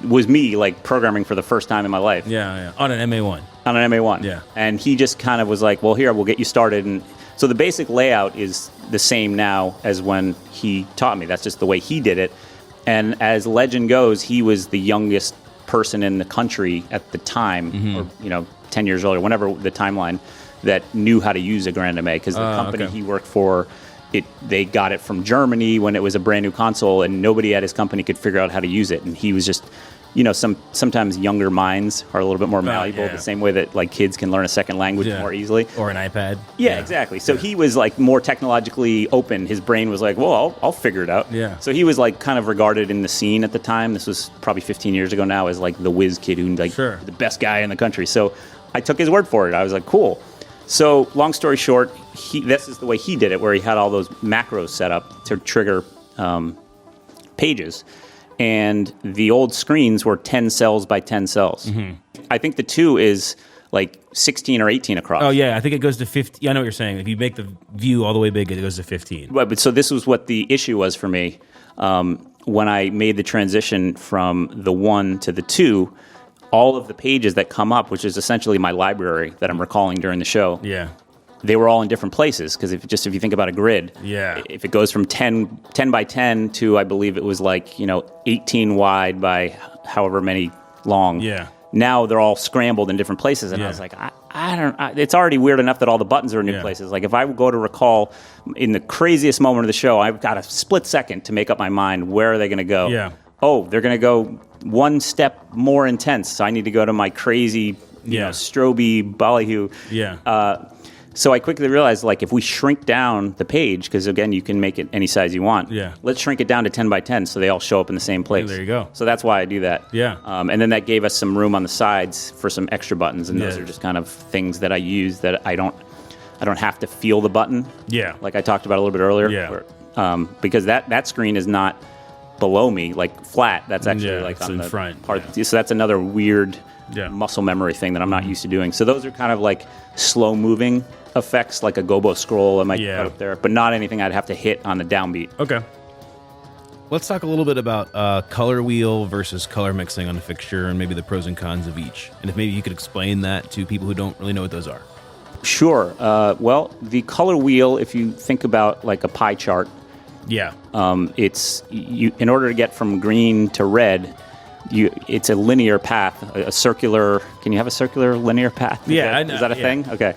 Was me like programming for the first time in my life. Yeah. On an MA1. On an MA1. Yeah. And he just kind of was like, well, here, we'll get you started. And so the basic layout is the same now as when he taught me. That's just the way he did it. And as legend goes, he was the youngest person in the country at the time, or 10 years older, whenever the timeline, that knew how to use a Grand MA, because the company he worked for, they got it from Germany when it was a brand new console, and nobody at his company could figure out how to use it. And he was just, sometimes younger minds are a little bit more malleable, the same way that like kids can learn a second language more easily. Or an iPad. Yeah, exactly. So he was like more technologically open. His brain was like, well, I'll figure it out. Yeah. So he was like kind of regarded in the scene at the time. This was probably 15 years ago now, as like the whiz kid who the best guy in the country. So I took his word for it. I was like, cool. So long story short, this is the way he did it, where he had all those macros set up to trigger pages. And the old screens were 10 cells by 10 cells. I think the 2 is like 16 or 18 across. Oh, yeah. I think it goes to 50. Yeah, I know what you're saying. If you make the view all the way big, it goes to 15. Right, but so this was what the issue was for me. When I made the transition from the 1 to the 2, all of the pages that come up, which is essentially my library that I'm recalling during the show, they were all in different places. Because if you think about a grid, if it goes from 10 by 10 to, I believe it was like 18 wide by however many long. Now they're all scrambled in different places, and I was like, it's already weird enough that all the buttons are in new places. Like if I go to recall in the craziest moment of the show, I've got a split second to make up my mind, where are they going to go? Oh, they're going to go one step more intense, so I need to go to my crazy, stroby ballyhoo. So I quickly realized, like, if we shrink down the page, because again, you can make it any size you want. Let's shrink it down to 10 by 10, so they all show up in the same place. There you go. So that's why I do that. And then that gave us some room on the sides for some extra buttons, and those are just kind of things that I use that I don't have to feel the button. Like I talked about a little bit earlier. Because that screen is not below me, like flat. That's actually like on the front part. So that's another weird muscle memory thing that I'm not used to doing. So those are kind of like slow moving effects, like a gobo scroll I might put up there, but not anything I'd have to hit on the downbeat. Okay. Let's talk a little bit about color wheel versus color mixing on a fixture, and maybe the pros and cons of each. And if maybe you could explain that to people who don't really know what those are. Sure. Well, the color wheel, if you think about like a pie chart, it's in order to get from green to red, it's a linear path, a circular. Can you have a circular linear path? Yeah, is that a thing? Okay.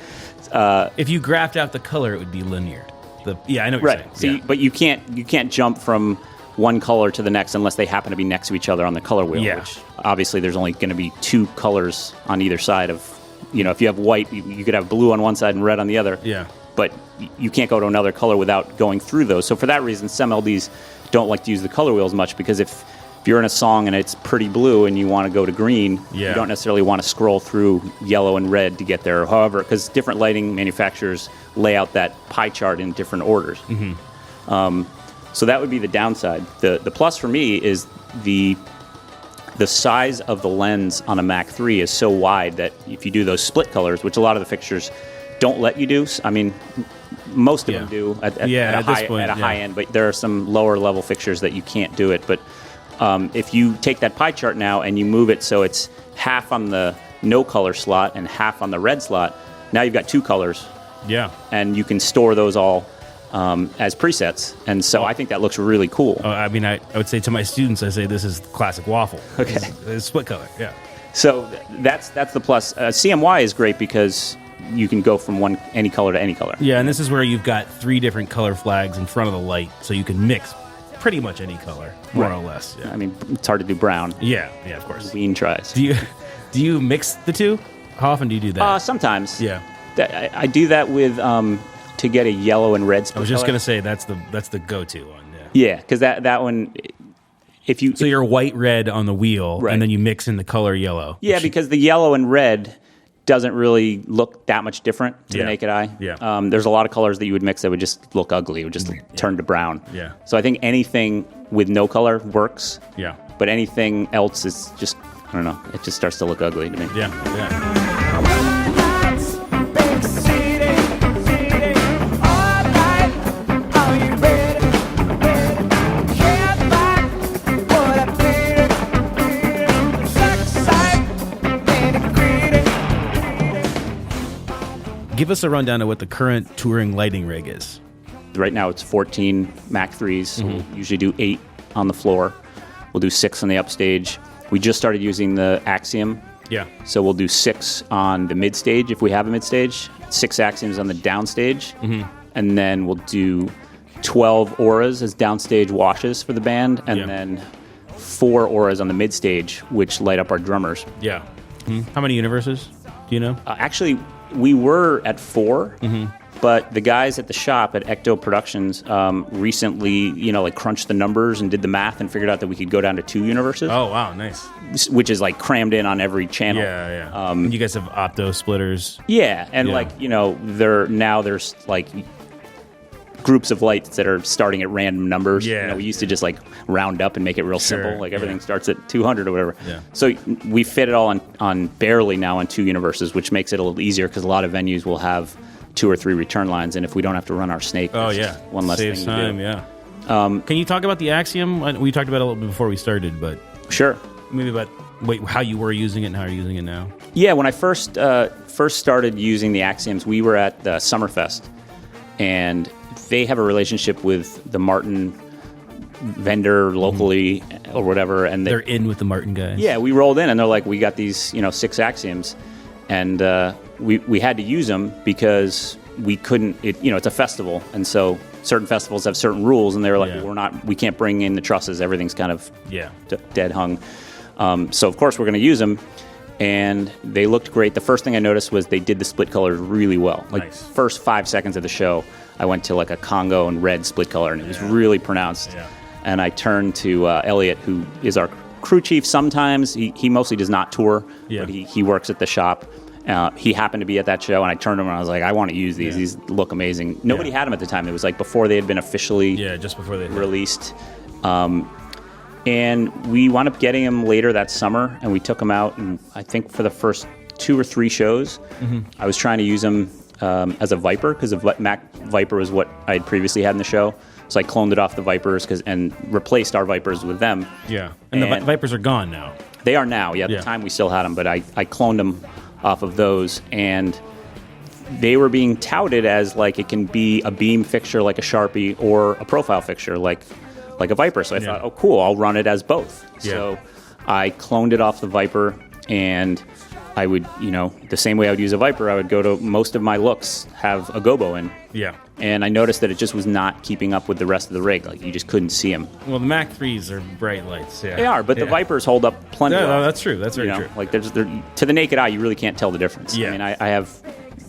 If you graphed out the color, it would be linear. I know what right. you're saying. But you can't jump from one color to the next unless they happen to be next to each other on the color wheel. Yeah. Which obviously there's only going to be two colors on either side of. If you have white, you could have blue on one side and red on the other. Yeah. But you can't go to another color without going through those. So for that reason, some LDs don't like to use the color wheels much, because if you're in a song and it's pretty blue and you want to go to green, you don't necessarily want to scroll through yellow and red to get there. However, because different lighting manufacturers lay out that pie chart in different orders. Mm-hmm. So that would be the downside. The plus for me is the size of the lens on a Mac 3 is so wide that if you do those split colors, which a lot of the fixtures don't let you do, I mean, most of them do at a high end, but there are some lower level fixtures that you can't do it. But if you take that pie chart now and you move it so it's half on the no color slot and half on the red slot, now you've got two colors. Yeah. And you can store those all as presets, and so I think that looks really cool. I mean, I would say to my students, I say this is classic Waful. Okay, it's split color. Yeah. So that's the plus. CMY is great because you can go from any color to any color. Yeah, and this is where you've got 3 different color flags in front of the light, so you can mix pretty much any color, more or less. Yeah. I mean, it's hard to do brown. Yeah, of course. Ween tries. Do you mix the two? How often do you do that? Sometimes. Yeah. I do that with to get a yellow and red split. I was just going to say that's the go-to one. Yeah, because that one, if you... So you're white-red on the wheel, and then you mix in the color yellow. Yeah, because the yellow and red doesn't really look that much different to the naked eye. Yeah. There's a lot of colors that you would mix that would just look ugly. It would just turn to brown. Yeah. So I think anything with no color works. Yeah. But anything else is just, I don't know, it just starts to look ugly to me. Yeah. Give us a rundown of what the current touring lighting rig is. Right now it's 14 Mac 3s. Mm-hmm. We'll usually do 8 on the floor. We'll do 6 on the upstage. We just started using the Axiom. Yeah. So we'll do 6 on the mid stage if we have a mid stage, 6 Axioms on the downstage, and then we'll do 12 auras as downstage washes for the band, and then 4 auras on the mid stage, which light up our drummers. Yeah. Mm-hmm. How many universes do you know? Actually, we were at 4, but the guys at the shop at Ecto Productions recently, crunched the numbers and did the math and figured out that we could go down to 2 universes. Oh, wow, nice. Which is like crammed in on every channel. Yeah. You guys have opto splitters. Yeah, and there's like groups of lights that are starting at random numbers. Yeah. We used to just like round up and make it real simple. Like everything starts at 200 or whatever. Yeah. So we fit it all on barely now on 2 universes, which makes it a little easier because a lot of venues will have 2 or 3 return lines, and if we don't have to run our snake, one less Saves thing time, to do. Can you talk about the Axiom? We talked about it a little bit before we started, but sure. Maybe about how you were using it and how you're using it now. Yeah, when I first started using the Axioms, we were at the Summerfest, and they have a relationship with the Martin vendor locally or whatever, and they're in with the Martin guys. Yeah, we rolled in and they're like, we got these 6 Axioms, and we had to use them because we couldn't. It's a festival, and so certain festivals have certain rules, and they were like, we can't bring in the trusses. Everything's kind of dead hung. So of course we're going to use them. And they looked great. The first thing I noticed was they did the split colors really well. First 5 seconds of the show, I went to like a Congo and red split color, and it was really pronounced. Yeah. And I turned to Elliot, who is our crew chief sometimes. He mostly does not tour, but he works at the shop. He happened to be at that show, and I turned to him and I was like, I want to use these. These look amazing. Nobody had them at the time. It was like before they had been officially just before they released. And we wound up getting them later that summer, and we took them out, and I think for the first 2 or 3 shows, I was trying to use them as a Viper, because the Mac Viper was what I had previously had in the show. So I cloned it off the Vipers and replaced our Vipers with them. Yeah, and the Vipers are gone now. They are now, At the time we still had them, but I cloned them off of those, and they were being touted as like it can be a beam fixture like a Sharpie or a profile fixture like a Viper. So I thought, oh, cool, I'll run it as both. Yeah. So I cloned it off the Viper, and I would, the same way I would use a Viper, I would go to most of my looks have a gobo in. Yeah. And I noticed that it just was not keeping up with the rest of the rig. Like, you just couldn't see them. Well, the Mac 3s are bright lights. Yeah. They are, but the Vipers hold up plenty well. No, that's true. That's very true. Like, to the naked eye, you really can't tell the difference. Yeah. I mean, I have,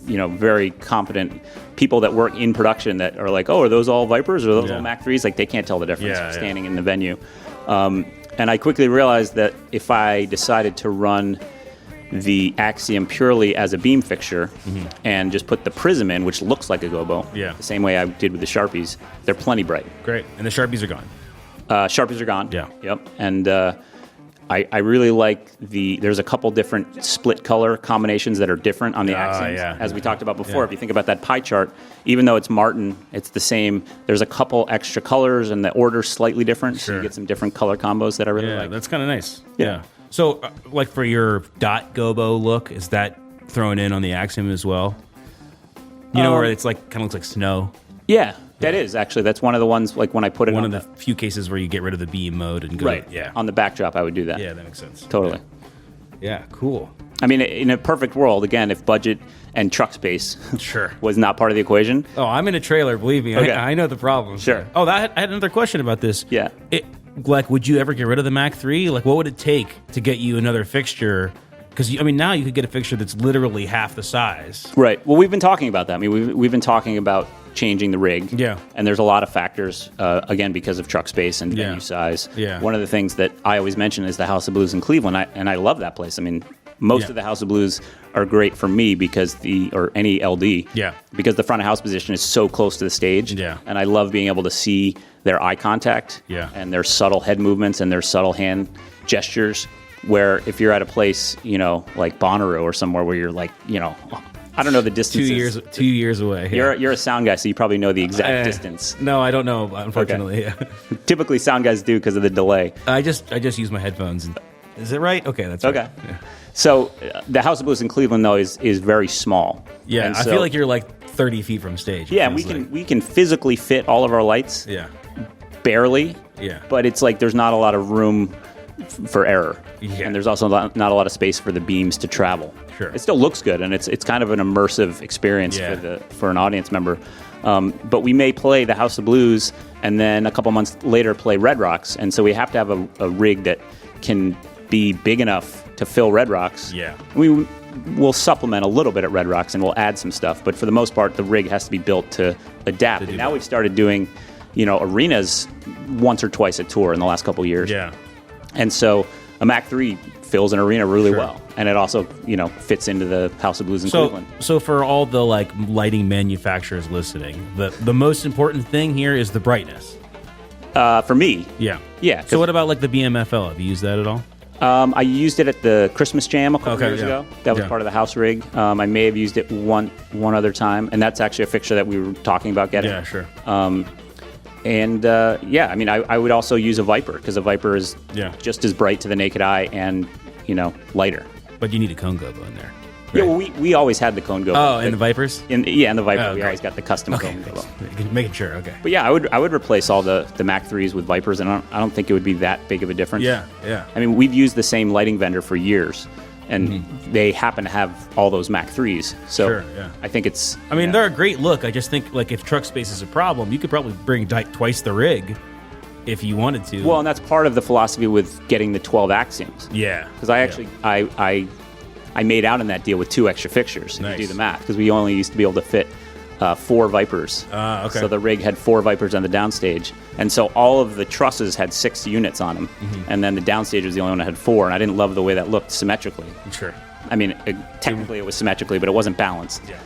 very competent people that work in production that are like, oh, are those all Vipers or are those all Mac 3s? Like, they can't tell the difference standing in the venue. And I quickly realized that if I decided to run the Axiom purely as a beam fixture and just put the prism in, which looks like a gobo, the same way I did with the Sharpies, they're plenty bright. Great. And the Sharpies are gone. Sharpies are gone. Yeah. Yep. And I really like there's a couple different split color combinations that are different on the Axioms. As we talked about before, if you think about that pie chart, even though it's Martin, it's the same. There's a couple extra colors and the order's slightly different, so you get some different color combos that I really like. Yeah, that's kind of nice. Yeah. So, like for your dot gobo look, is that thrown in on the Axiom as well? Where it's like kind of looks like snow. Yeah, that is actually. That's one of the ones. Like when I put it one on of the few cases where you get rid of the beam mode and go. Right. Yeah. On the backdrop, I would do that. Yeah, that makes sense. Totally. Yeah. Cool. I mean, in a perfect world, again, if budget and truck space was not part of the equation. Oh, I'm in a trailer. Believe me, okay. I know the problem. Sure. Oh, I had another question about this. Yeah. Like, would you ever get rid of the Mac 3? Like, what would it take to get you another fixture? Because, now you could get a fixture that's literally half the size. Right. Well, we've been talking about that. I mean, we've been talking about changing the rig. Yeah. And there's a lot of factors, again, because of truck space and venue size. Yeah. One of the things that I always mention is the House of Blues in Cleveland, and I love that place. I mean, most of the House of Blues are great for me or any LD. Yeah. Because the front of house position is so close to the stage. Yeah. And I love being able to see their eye contact. Yeah. And their subtle head movements and their subtle hand gestures. Where if you're at a place, like Bonnaroo or somewhere where you're like, I don't know the distances. 2 years away. Yeah. You're a sound guy, so you probably know the exact distance. No, I don't know, unfortunately. Okay. Typically, sound guys do because of the delay. I just use my headphones. Is it right? Okay, that's right. Okay. Yeah. So the House of Blues in Cleveland, though, is very small. Yeah, and I feel like you're like 30 feet from stage. Yeah, we can physically fit all of our lights. Yeah. Barely. Yeah. But it's like there's not a lot of room for error. Yeah. And there's also not a lot of space for the beams to travel. Sure. It still looks good, and it's kind of an immersive experience for an audience member. But we may play the House of Blues and then a couple months later play Red Rocks, and so we have to have a rig that can be big enough to fill Red Rocks. Yeah. We'll supplement a little bit at Red Rocks, and we'll add some stuff, but for the most part, the rig has to be built to adapt. And now we've started doing, arenas once or twice a tour in the last couple of years. Yeah. And so a Mac 3 fills an arena really well. And it also, fits into the House of Blues in Cleveland. So for all the lighting manufacturers listening, the most important thing here is the brightness. For me. Yeah. Yeah. So what about the BMFL? Have you used that at all? I used it at the Christmas Jam a couple years ago. That was part of the house rig. I may have used it one other time. And that's actually a fixture that we were talking about getting. Yeah, sure. I would also use a Viper because a Viper is just as bright to the naked eye and, lighter. But you need a cone gobo in there. Right? Yeah, well, we always had the cone gobo. Oh, in the Vipers? In the Viper, we always got the custom cone gobo. Making sure, okay. But yeah, I would replace all the Mac 3s with Vipers, and I don't think it would be that big of a difference. Yeah. I mean, we've used the same lighting vendor for years, and they happen to have all those Mac 3s. So I think it's... I mean, they're a great look. I just think, if truck space is a problem, you could probably bring twice the rig if you wanted to. Well, and that's part of the philosophy with getting the 12 Axioms. Yeah. Because I actually... I made out in that deal with 2 extra fixtures. Nice. To do the math, because we only used to be able to fit 4 Vipers. Okay. So the rig had 4 Vipers on the downstage, and so all of the trusses had 6 units on them, and then the downstage was the only one that had 4. And I didn't love the way that looked symmetrically. Sure. I mean, technically it was symmetrically, but it wasn't balanced. Yeah.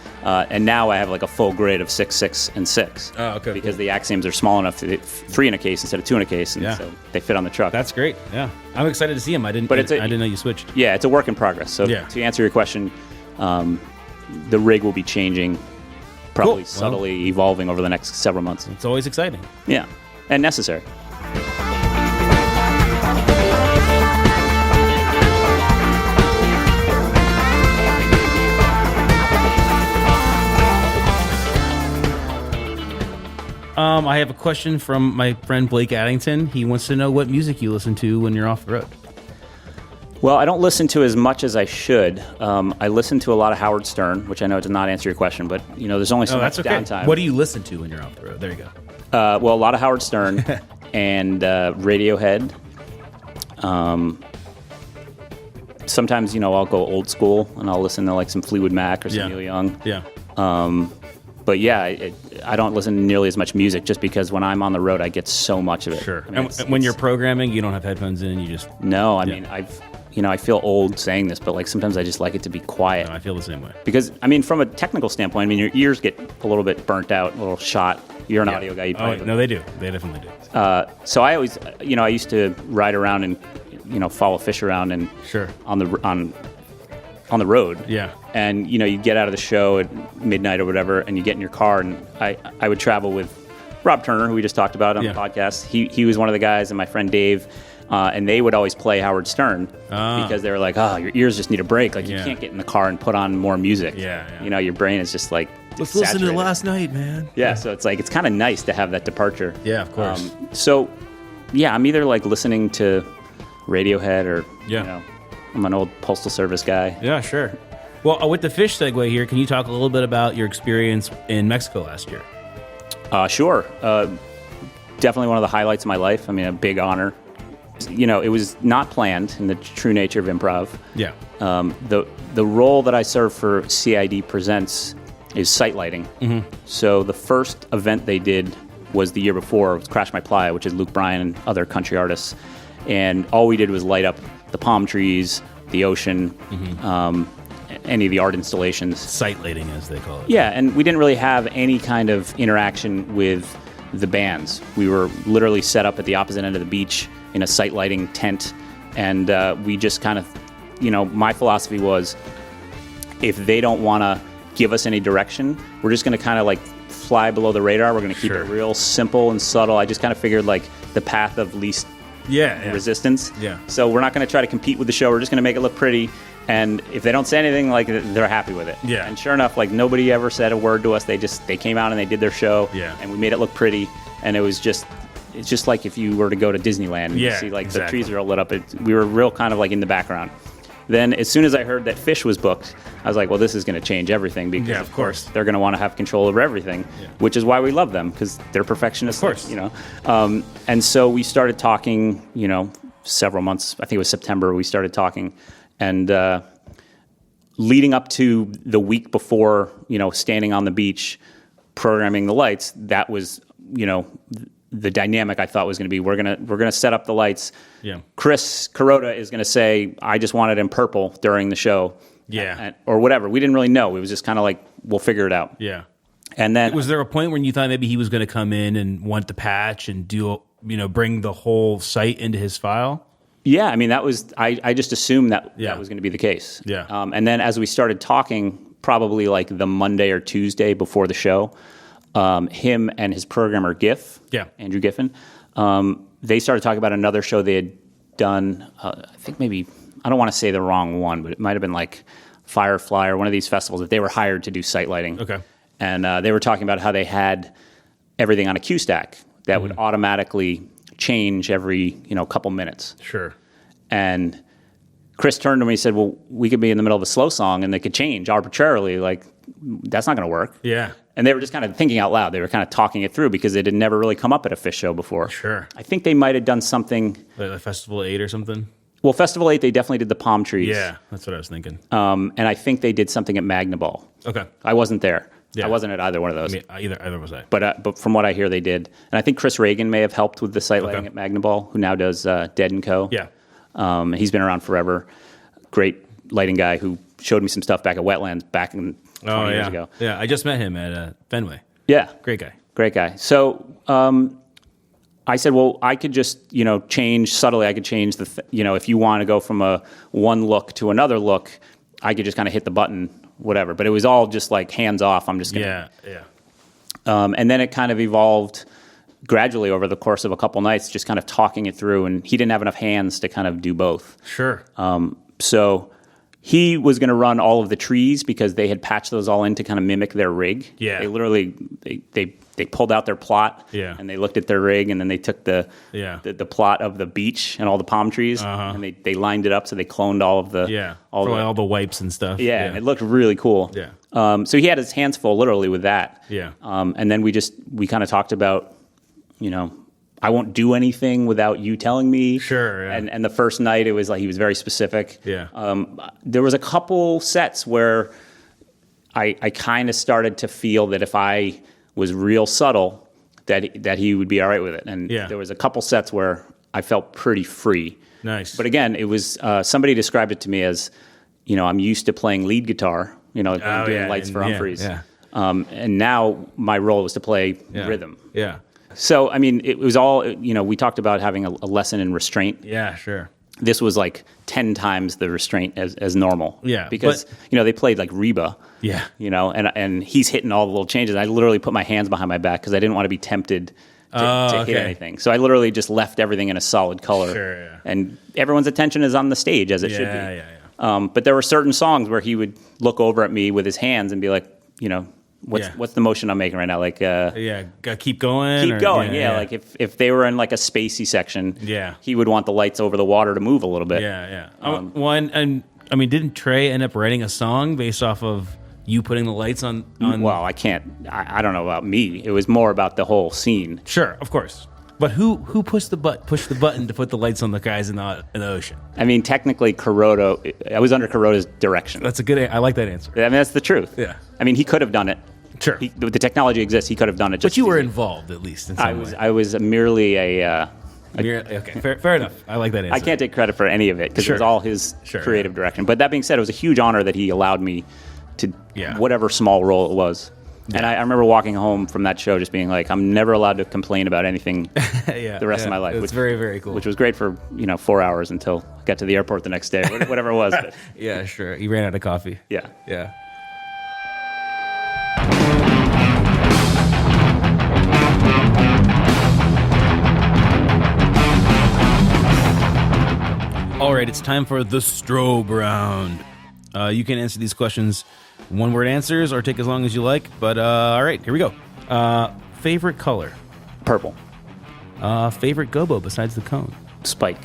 And now I have a full grid of 6, 6, and 6. Oh, okay. Because the Axioms are small enough to fit 3 in a case instead of 2 in a case, and so they fit on the truck. That's great. Yeah, I'm excited to see them. I didn't know you switched. Yeah, it's a work in progress. So to answer your question, the rig will be changing, probably subtly evolving over the next several months. It's always exciting. Yeah, and necessary. I have a question from my friend Blake Addington. He wants to know what music you listen to when you're off the road. Well, I don't listen to as much as I should. I listen to a lot of Howard Stern, which I know does not answer your question, but there's only so much downtime. What do you listen to when you're off the road? There you go. Well, a lot of Howard Stern and Radiohead. Sometimes, I'll go old school and I'll listen to like some Fleetwood Mac or some Neil Young. Yeah. But yeah, I don't listen to nearly as much music just because when I'm on the road, I get so much of it. Sure. And when you're programming, you don't have headphones in. You just no. I mean, I feel old saying this, but like sometimes I just like it to be quiet. No, I feel the same way. Because from a technical standpoint, your ears get a little bit burnt out, a little shot. You're an audio guy. No, they do. They definitely do. So I always, I used to ride around and follow Phish around and on the road. Yeah. And you get out of the show at midnight or whatever, and you get in your car, and I would travel with Rob Turner, who we just talked about on the podcast. He was one of the guys, and my friend Dave, and they would always play Howard Stern because they were like, oh, your ears just need a break. Like you can't get in the car and put on more music. Yeah. Your brain is just like let's listen to Last Night, man. Yeah. So it's like it's kind of nice to have that departure. Yeah, of course. I'm either like listening to Radiohead or I'm an old Postal Service guy. Yeah, sure. Well, with the Phish segue here, can you talk a little bit about your experience in Mexico last year? Sure. Definitely one of the highlights of my life. A big honor. It was not planned in the true nature of improv. Yeah. The role that I serve for CID Presents is sight lighting. Mm-hmm. So the first event they did was the year before. It was Crash My Playa, which is Luke Bryan and other country artists. And all we did was light up the palm trees, the ocean, any of the art installations. Sight lighting, as they call it. Yeah, and we didn't really have any kind of interaction with the bands. We were literally set up at the opposite end of the beach in a sight lighting tent, and we just kind of, my philosophy was, if they don't want to give us any direction, we're just going to kind of like fly below the radar. We're going to keep it real simple and subtle. I just kind of figured like the path of least resistance. Yeah. So we're not going to try to compete with the show. We're just going to make it look pretty. And if they don't say anything, like they're happy with it. Yeah. And sure enough, like nobody ever said a word to us. They came out and they did their show. Yeah. And we made it look pretty. And it's just like if you were to go to Disneyland and you see like the trees are all lit up. We were real kind of like in the background. Then as soon as I heard that Phish was booked, I was like, well, this is going to change everything because of course they're going to want to have control over everything, which is why we love them because they're perfectionists. Of course. And so we started talking, several months, I think it was September, we started talking. And leading up to the week before, standing on the beach, programming the lights, that was, the dynamic I thought was going to be, we're gonna set up the lights. Yeah. Chris Kuroda is going to say, I just want it in purple during the show. Yeah. Or whatever. We didn't really know. It was just kind of like, we'll figure it out. Yeah. And then was there a point when you thought maybe he was going to come in and want the patch and do, bring the whole site into his file? Yeah, that was, I just assumed that was going to be the case. Yeah. And then as we started talking, probably like the Monday or Tuesday before the show, him and his programmer Giff, Andrew Giffen, they started talking about another show they had done. I think maybe, I don't want to say the wrong one, but it might have been like Firefly or one of these festivals that they were hired to do sight lighting. Okay. And they were talking about how they had everything on a cue stack that would automatically change every couple minutes. Sure. And Chris turned to me and said, well, we could be in the middle of a slow song and they could change arbitrarily. Like, that's not going to work. Yeah. And they were just kind of thinking out loud. They were kind of talking it through because it had never really come up at a Phish show before. Sure. I think they might have done something. Like Festival 8 or something? Well, Festival 8, they definitely did the palm trees. Yeah, that's what I was thinking. And I think they did something at Magnaball. Okay. I wasn't there. Yeah. I wasn't at either one of those. Either was I. But from what I hear, they did. And I think Chris Reagan may have helped with the sight lighting at Magnaball, who now does Dead & Co. Yeah. He's been around forever. Great lighting guy who showed me some stuff back at Wetlands back in 20 years ago. Yeah, I just met him at Fenway. Yeah. Great guy. Great guy. So I said, well, I could just, change subtly. I could change if you want to go from a one look to another look, I could just kind of hit the button, whatever. But it was all just like hands off. I'm just going to. Yeah. And then it kind of evolved gradually over the course of a couple nights, just kind of talking it through. And he didn't have enough hands to kind of do both. Sure. So he was going to run all of the trees because they had patched those all in to kind of mimic their rig. Yeah. They literally, they they pulled out their plot, Yeah. and they looked at their rig, and then they took the plot of the beach and all the palm trees, and they lined it up, so they cloned all of the all the wipes and stuff. Yeah, and it looked really cool. Yeah. So he had his hands full, literally, with that. Yeah. And then we kind of talked about, I won't do anything without you telling me. Sure. Yeah. And the first night, it was like he was very specific. Yeah. There was a couple sets where I kind of started to feel that if I was real subtle, that he would be all right with it. And there was a couple sets where I felt pretty free. Nice. But again, it was somebody described it to me as, I'm used to playing lead guitar, doing lights for Umphrey's. Yeah. And now my role was to play rhythm. Yeah. So, I mean, it was all, we talked about having a lesson in restraint. Yeah, sure. This was like 10 times the restraint as normal. Yeah. Because, they played like Reba. Yeah. And he's hitting all the little changes. I literally put my hands behind my back because I didn't want to be tempted to hit anything. So I literally just left everything in a solid color. Sure, yeah. And everyone's attention is on the stage as it should be. Yeah. But there were certain songs where he would look over at me with his hands and be like, what's the motion I'm making right now? Like, keep going. Keep going. Yeah. Like if they were in like a spacey section, he would want the lights over the water to move a little bit. Yeah. Didn't Trey end up writing a song based off of you putting the lights on? Well, I don't know about me. It was more about the whole scene. Sure, of course. But who pushed the button to put the lights on the guys in the ocean? I mean, technically, Kuroda. I was under Kuroda's direction. That's a good. I like that answer. I mean, that's the truth. Yeah. I mean, he could have done it. Sure. The technology exists. He could have done it. But you were involved, at least. In some way. I was merely a. Okay, fair enough. I like that answer. I can't take credit for any of it because it was all his creative direction. But that being said, it was a huge honor that he allowed me to whatever small role it was. Yeah. And I remember walking home from that show just being like, I'm never allowed to complain about anything the rest of my life. It's very, very cool. Which was great for 4 hours until I got to the airport the next day, whatever it was. But. Yeah, sure. You ran out of coffee. Yeah. Yeah. All right, it's time for the strobe round. You can answer these questions one-word answers or take as long as you like. But all right, here we go. Favorite color? Purple. Favorite gobo besides the cone? Spike.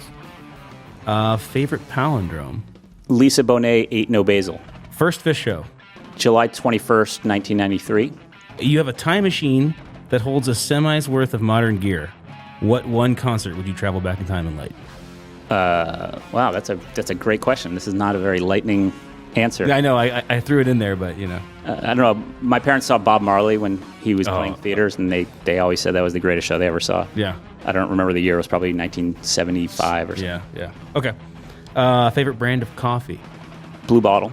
Favorite palindrome? Lisa Bonet ate no basil. First Phish show? July 21st, 1993. You have a time machine that holds a semi's worth of modern gear. What one concert would you travel back in time and light? Wow, that's a great question. This is not a very lightning answer. I know, I threw it in there, but I don't know. My parents saw Bob Marley when he was playing theaters, and they always said that was the greatest show they ever saw. Yeah. I don't remember the year. It was probably 1975 or something. Yeah. Okay. Favorite brand of coffee? Blue Bottle.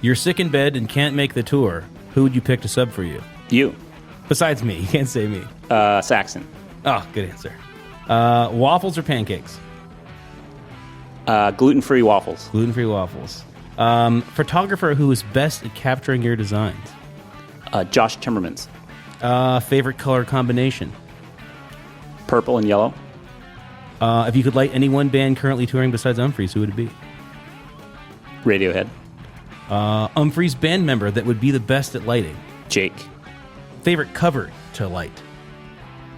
You're sick in bed and can't make the tour. Who would you pick to sub for you? You. Besides me. You can't say me. Saxon. Oh, good answer. Waffles or pancakes? Gluten-free waffles. Gluten-free waffles. Photographer who is best at capturing your designs? Josh Timmermans. Favorite color combination? Purple and yellow. If you could light any one band currently touring besides Umphrey's, who would it be? Radiohead. Umphrey's band member that would be the best at lighting? Jake. Favorite cover to light?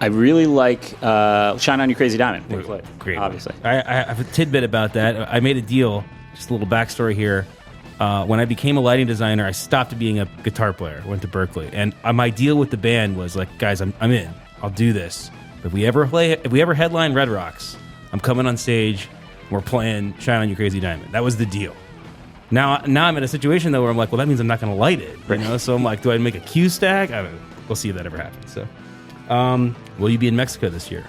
I really like Shine On You Crazy Diamond. Great. Obviously. I have a tidbit about that. I made a deal, just a little backstory here. When I became a lighting designer, I stopped being a guitar player, went to Berkeley. And my deal with the band was like, guys, I'm in. I'll do this. But if we ever headline Red Rocks, I'm coming on stage, we're playing Shine On You Crazy Diamond. That was the deal. Now I'm in a situation, though, where I'm like, well, that means I'm not going to light it. You know? So I'm like, do I make a cue stack? I don't know. We'll see if that ever happens. So, will you be in Mexico this year?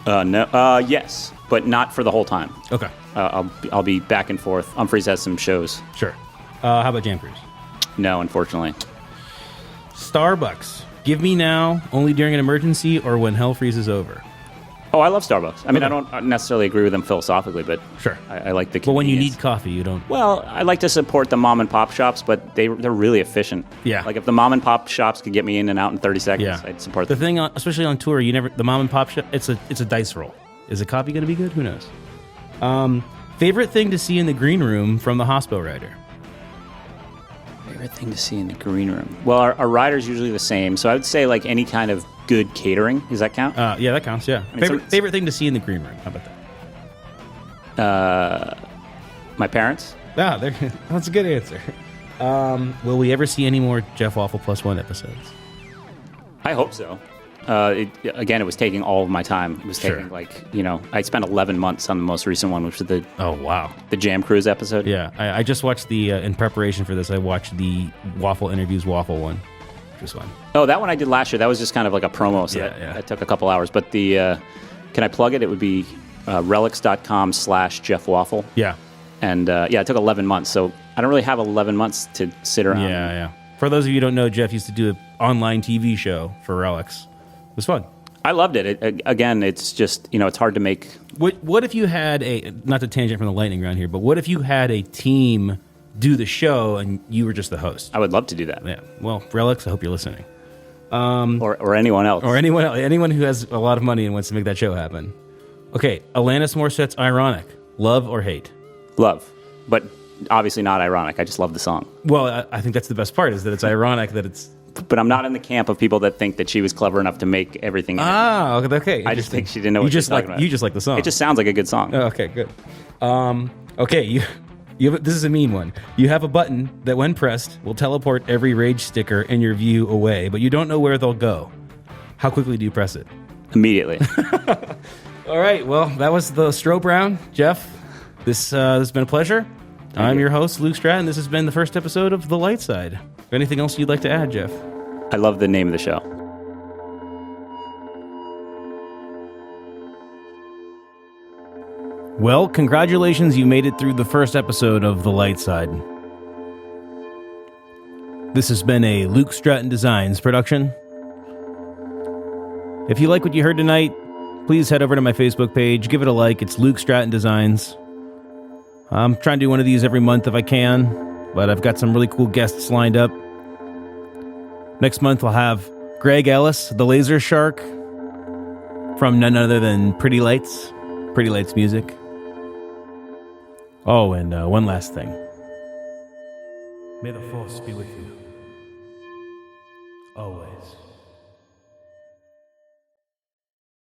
No. Yes, but not for the whole time. Okay. I'll be back and forth. Umphrey's has some shows. Sure. How about Jam Cruise? No, unfortunately. Starbucks. Give me now, only during an emergency, or when hell freezes over? Oh, I love Starbucks. I mean, I don't necessarily agree with them philosophically, but sure, I like the convenience. But when you need coffee, you don't... Well, I like to support the mom and pop shops, but they're really efficient. Yeah. Like if the mom and pop shops could get me in and out in 30 seconds, I'd support them. The thing, especially on tour, the mom and pop shop, it's a dice roll. Is the coffee going to be good? Who knows? Favorite thing to see in the green room from the hospital rider? Favorite thing to see in the green room? Well, our rider's usually the same, so I would say like any kind of good catering. Does that count? Yeah, that counts, yeah. I mean, favorite thing to see in the green room. How about that? My parents. Ah, that's a good answer. Will we ever see any more Jeff Waful Plus One episodes? I hope so. It was taking all of my time. It was taking I spent 11 months on the most recent one, which was the Jam Cruise episode. Yeah, I just watched in preparation for this, I watched the Waful Interviews Waful one, which was fun. Oh, that one I did last year. That was just kind of like a promo, so that took a couple hours. But can I plug it? It would be relics.com/Jeff Waful. Yeah. And it took 11 months, so I don't really have 11 months to sit around. Yeah. For those of you who don't know, Jeff used to do an online TV show for Relics. It was fun. I loved it. It's just, it's hard to make. What if you had not to tangent from the lightning round here, but what if you had a team do the show and you were just the host? I would love to do that. Yeah. Well, Relics, I hope you're listening. Or anyone else. Or anyone who has a lot of money and wants to make that show happen. Okay, Alanis Morissette's Ironic. Love or hate? Love. But obviously not ironic. I just love the song. Well, I think that's the best part, is that it's ironic that it's... But I'm not in the camp of people that think that she was clever enough to make everything in it. Okay. I just think she didn't know what she was talking about. You just like the song. It just sounds like a good song. Oh, okay, good. Okay, this is a mean one. You have a button that, when pressed, will teleport every rage sticker in your view away, but you don't know where they'll go. How quickly do you press it? Immediately. All right, well, that was the Strobe round. Jeff, this has been a pleasure. I'm your host, Luke Stratton. This has been the first episode of The Light Side. Anything else you'd like to add, Jeff? I love the name of the show. Well, congratulations, you made it through the first episode of The Light Side. This has been a Luke Stratton Designs production. If you like what you heard tonight, please head over to my Facebook page, give it a like. It's Luke Stratton Designs. I'm trying to do one of these every month if I can, but I've got some really cool guests lined up. Next month, we'll have Greg Ellis, the Laser Shark, from none other than Pretty Lights music. Oh, and one last thing. May the Force be with you. Always.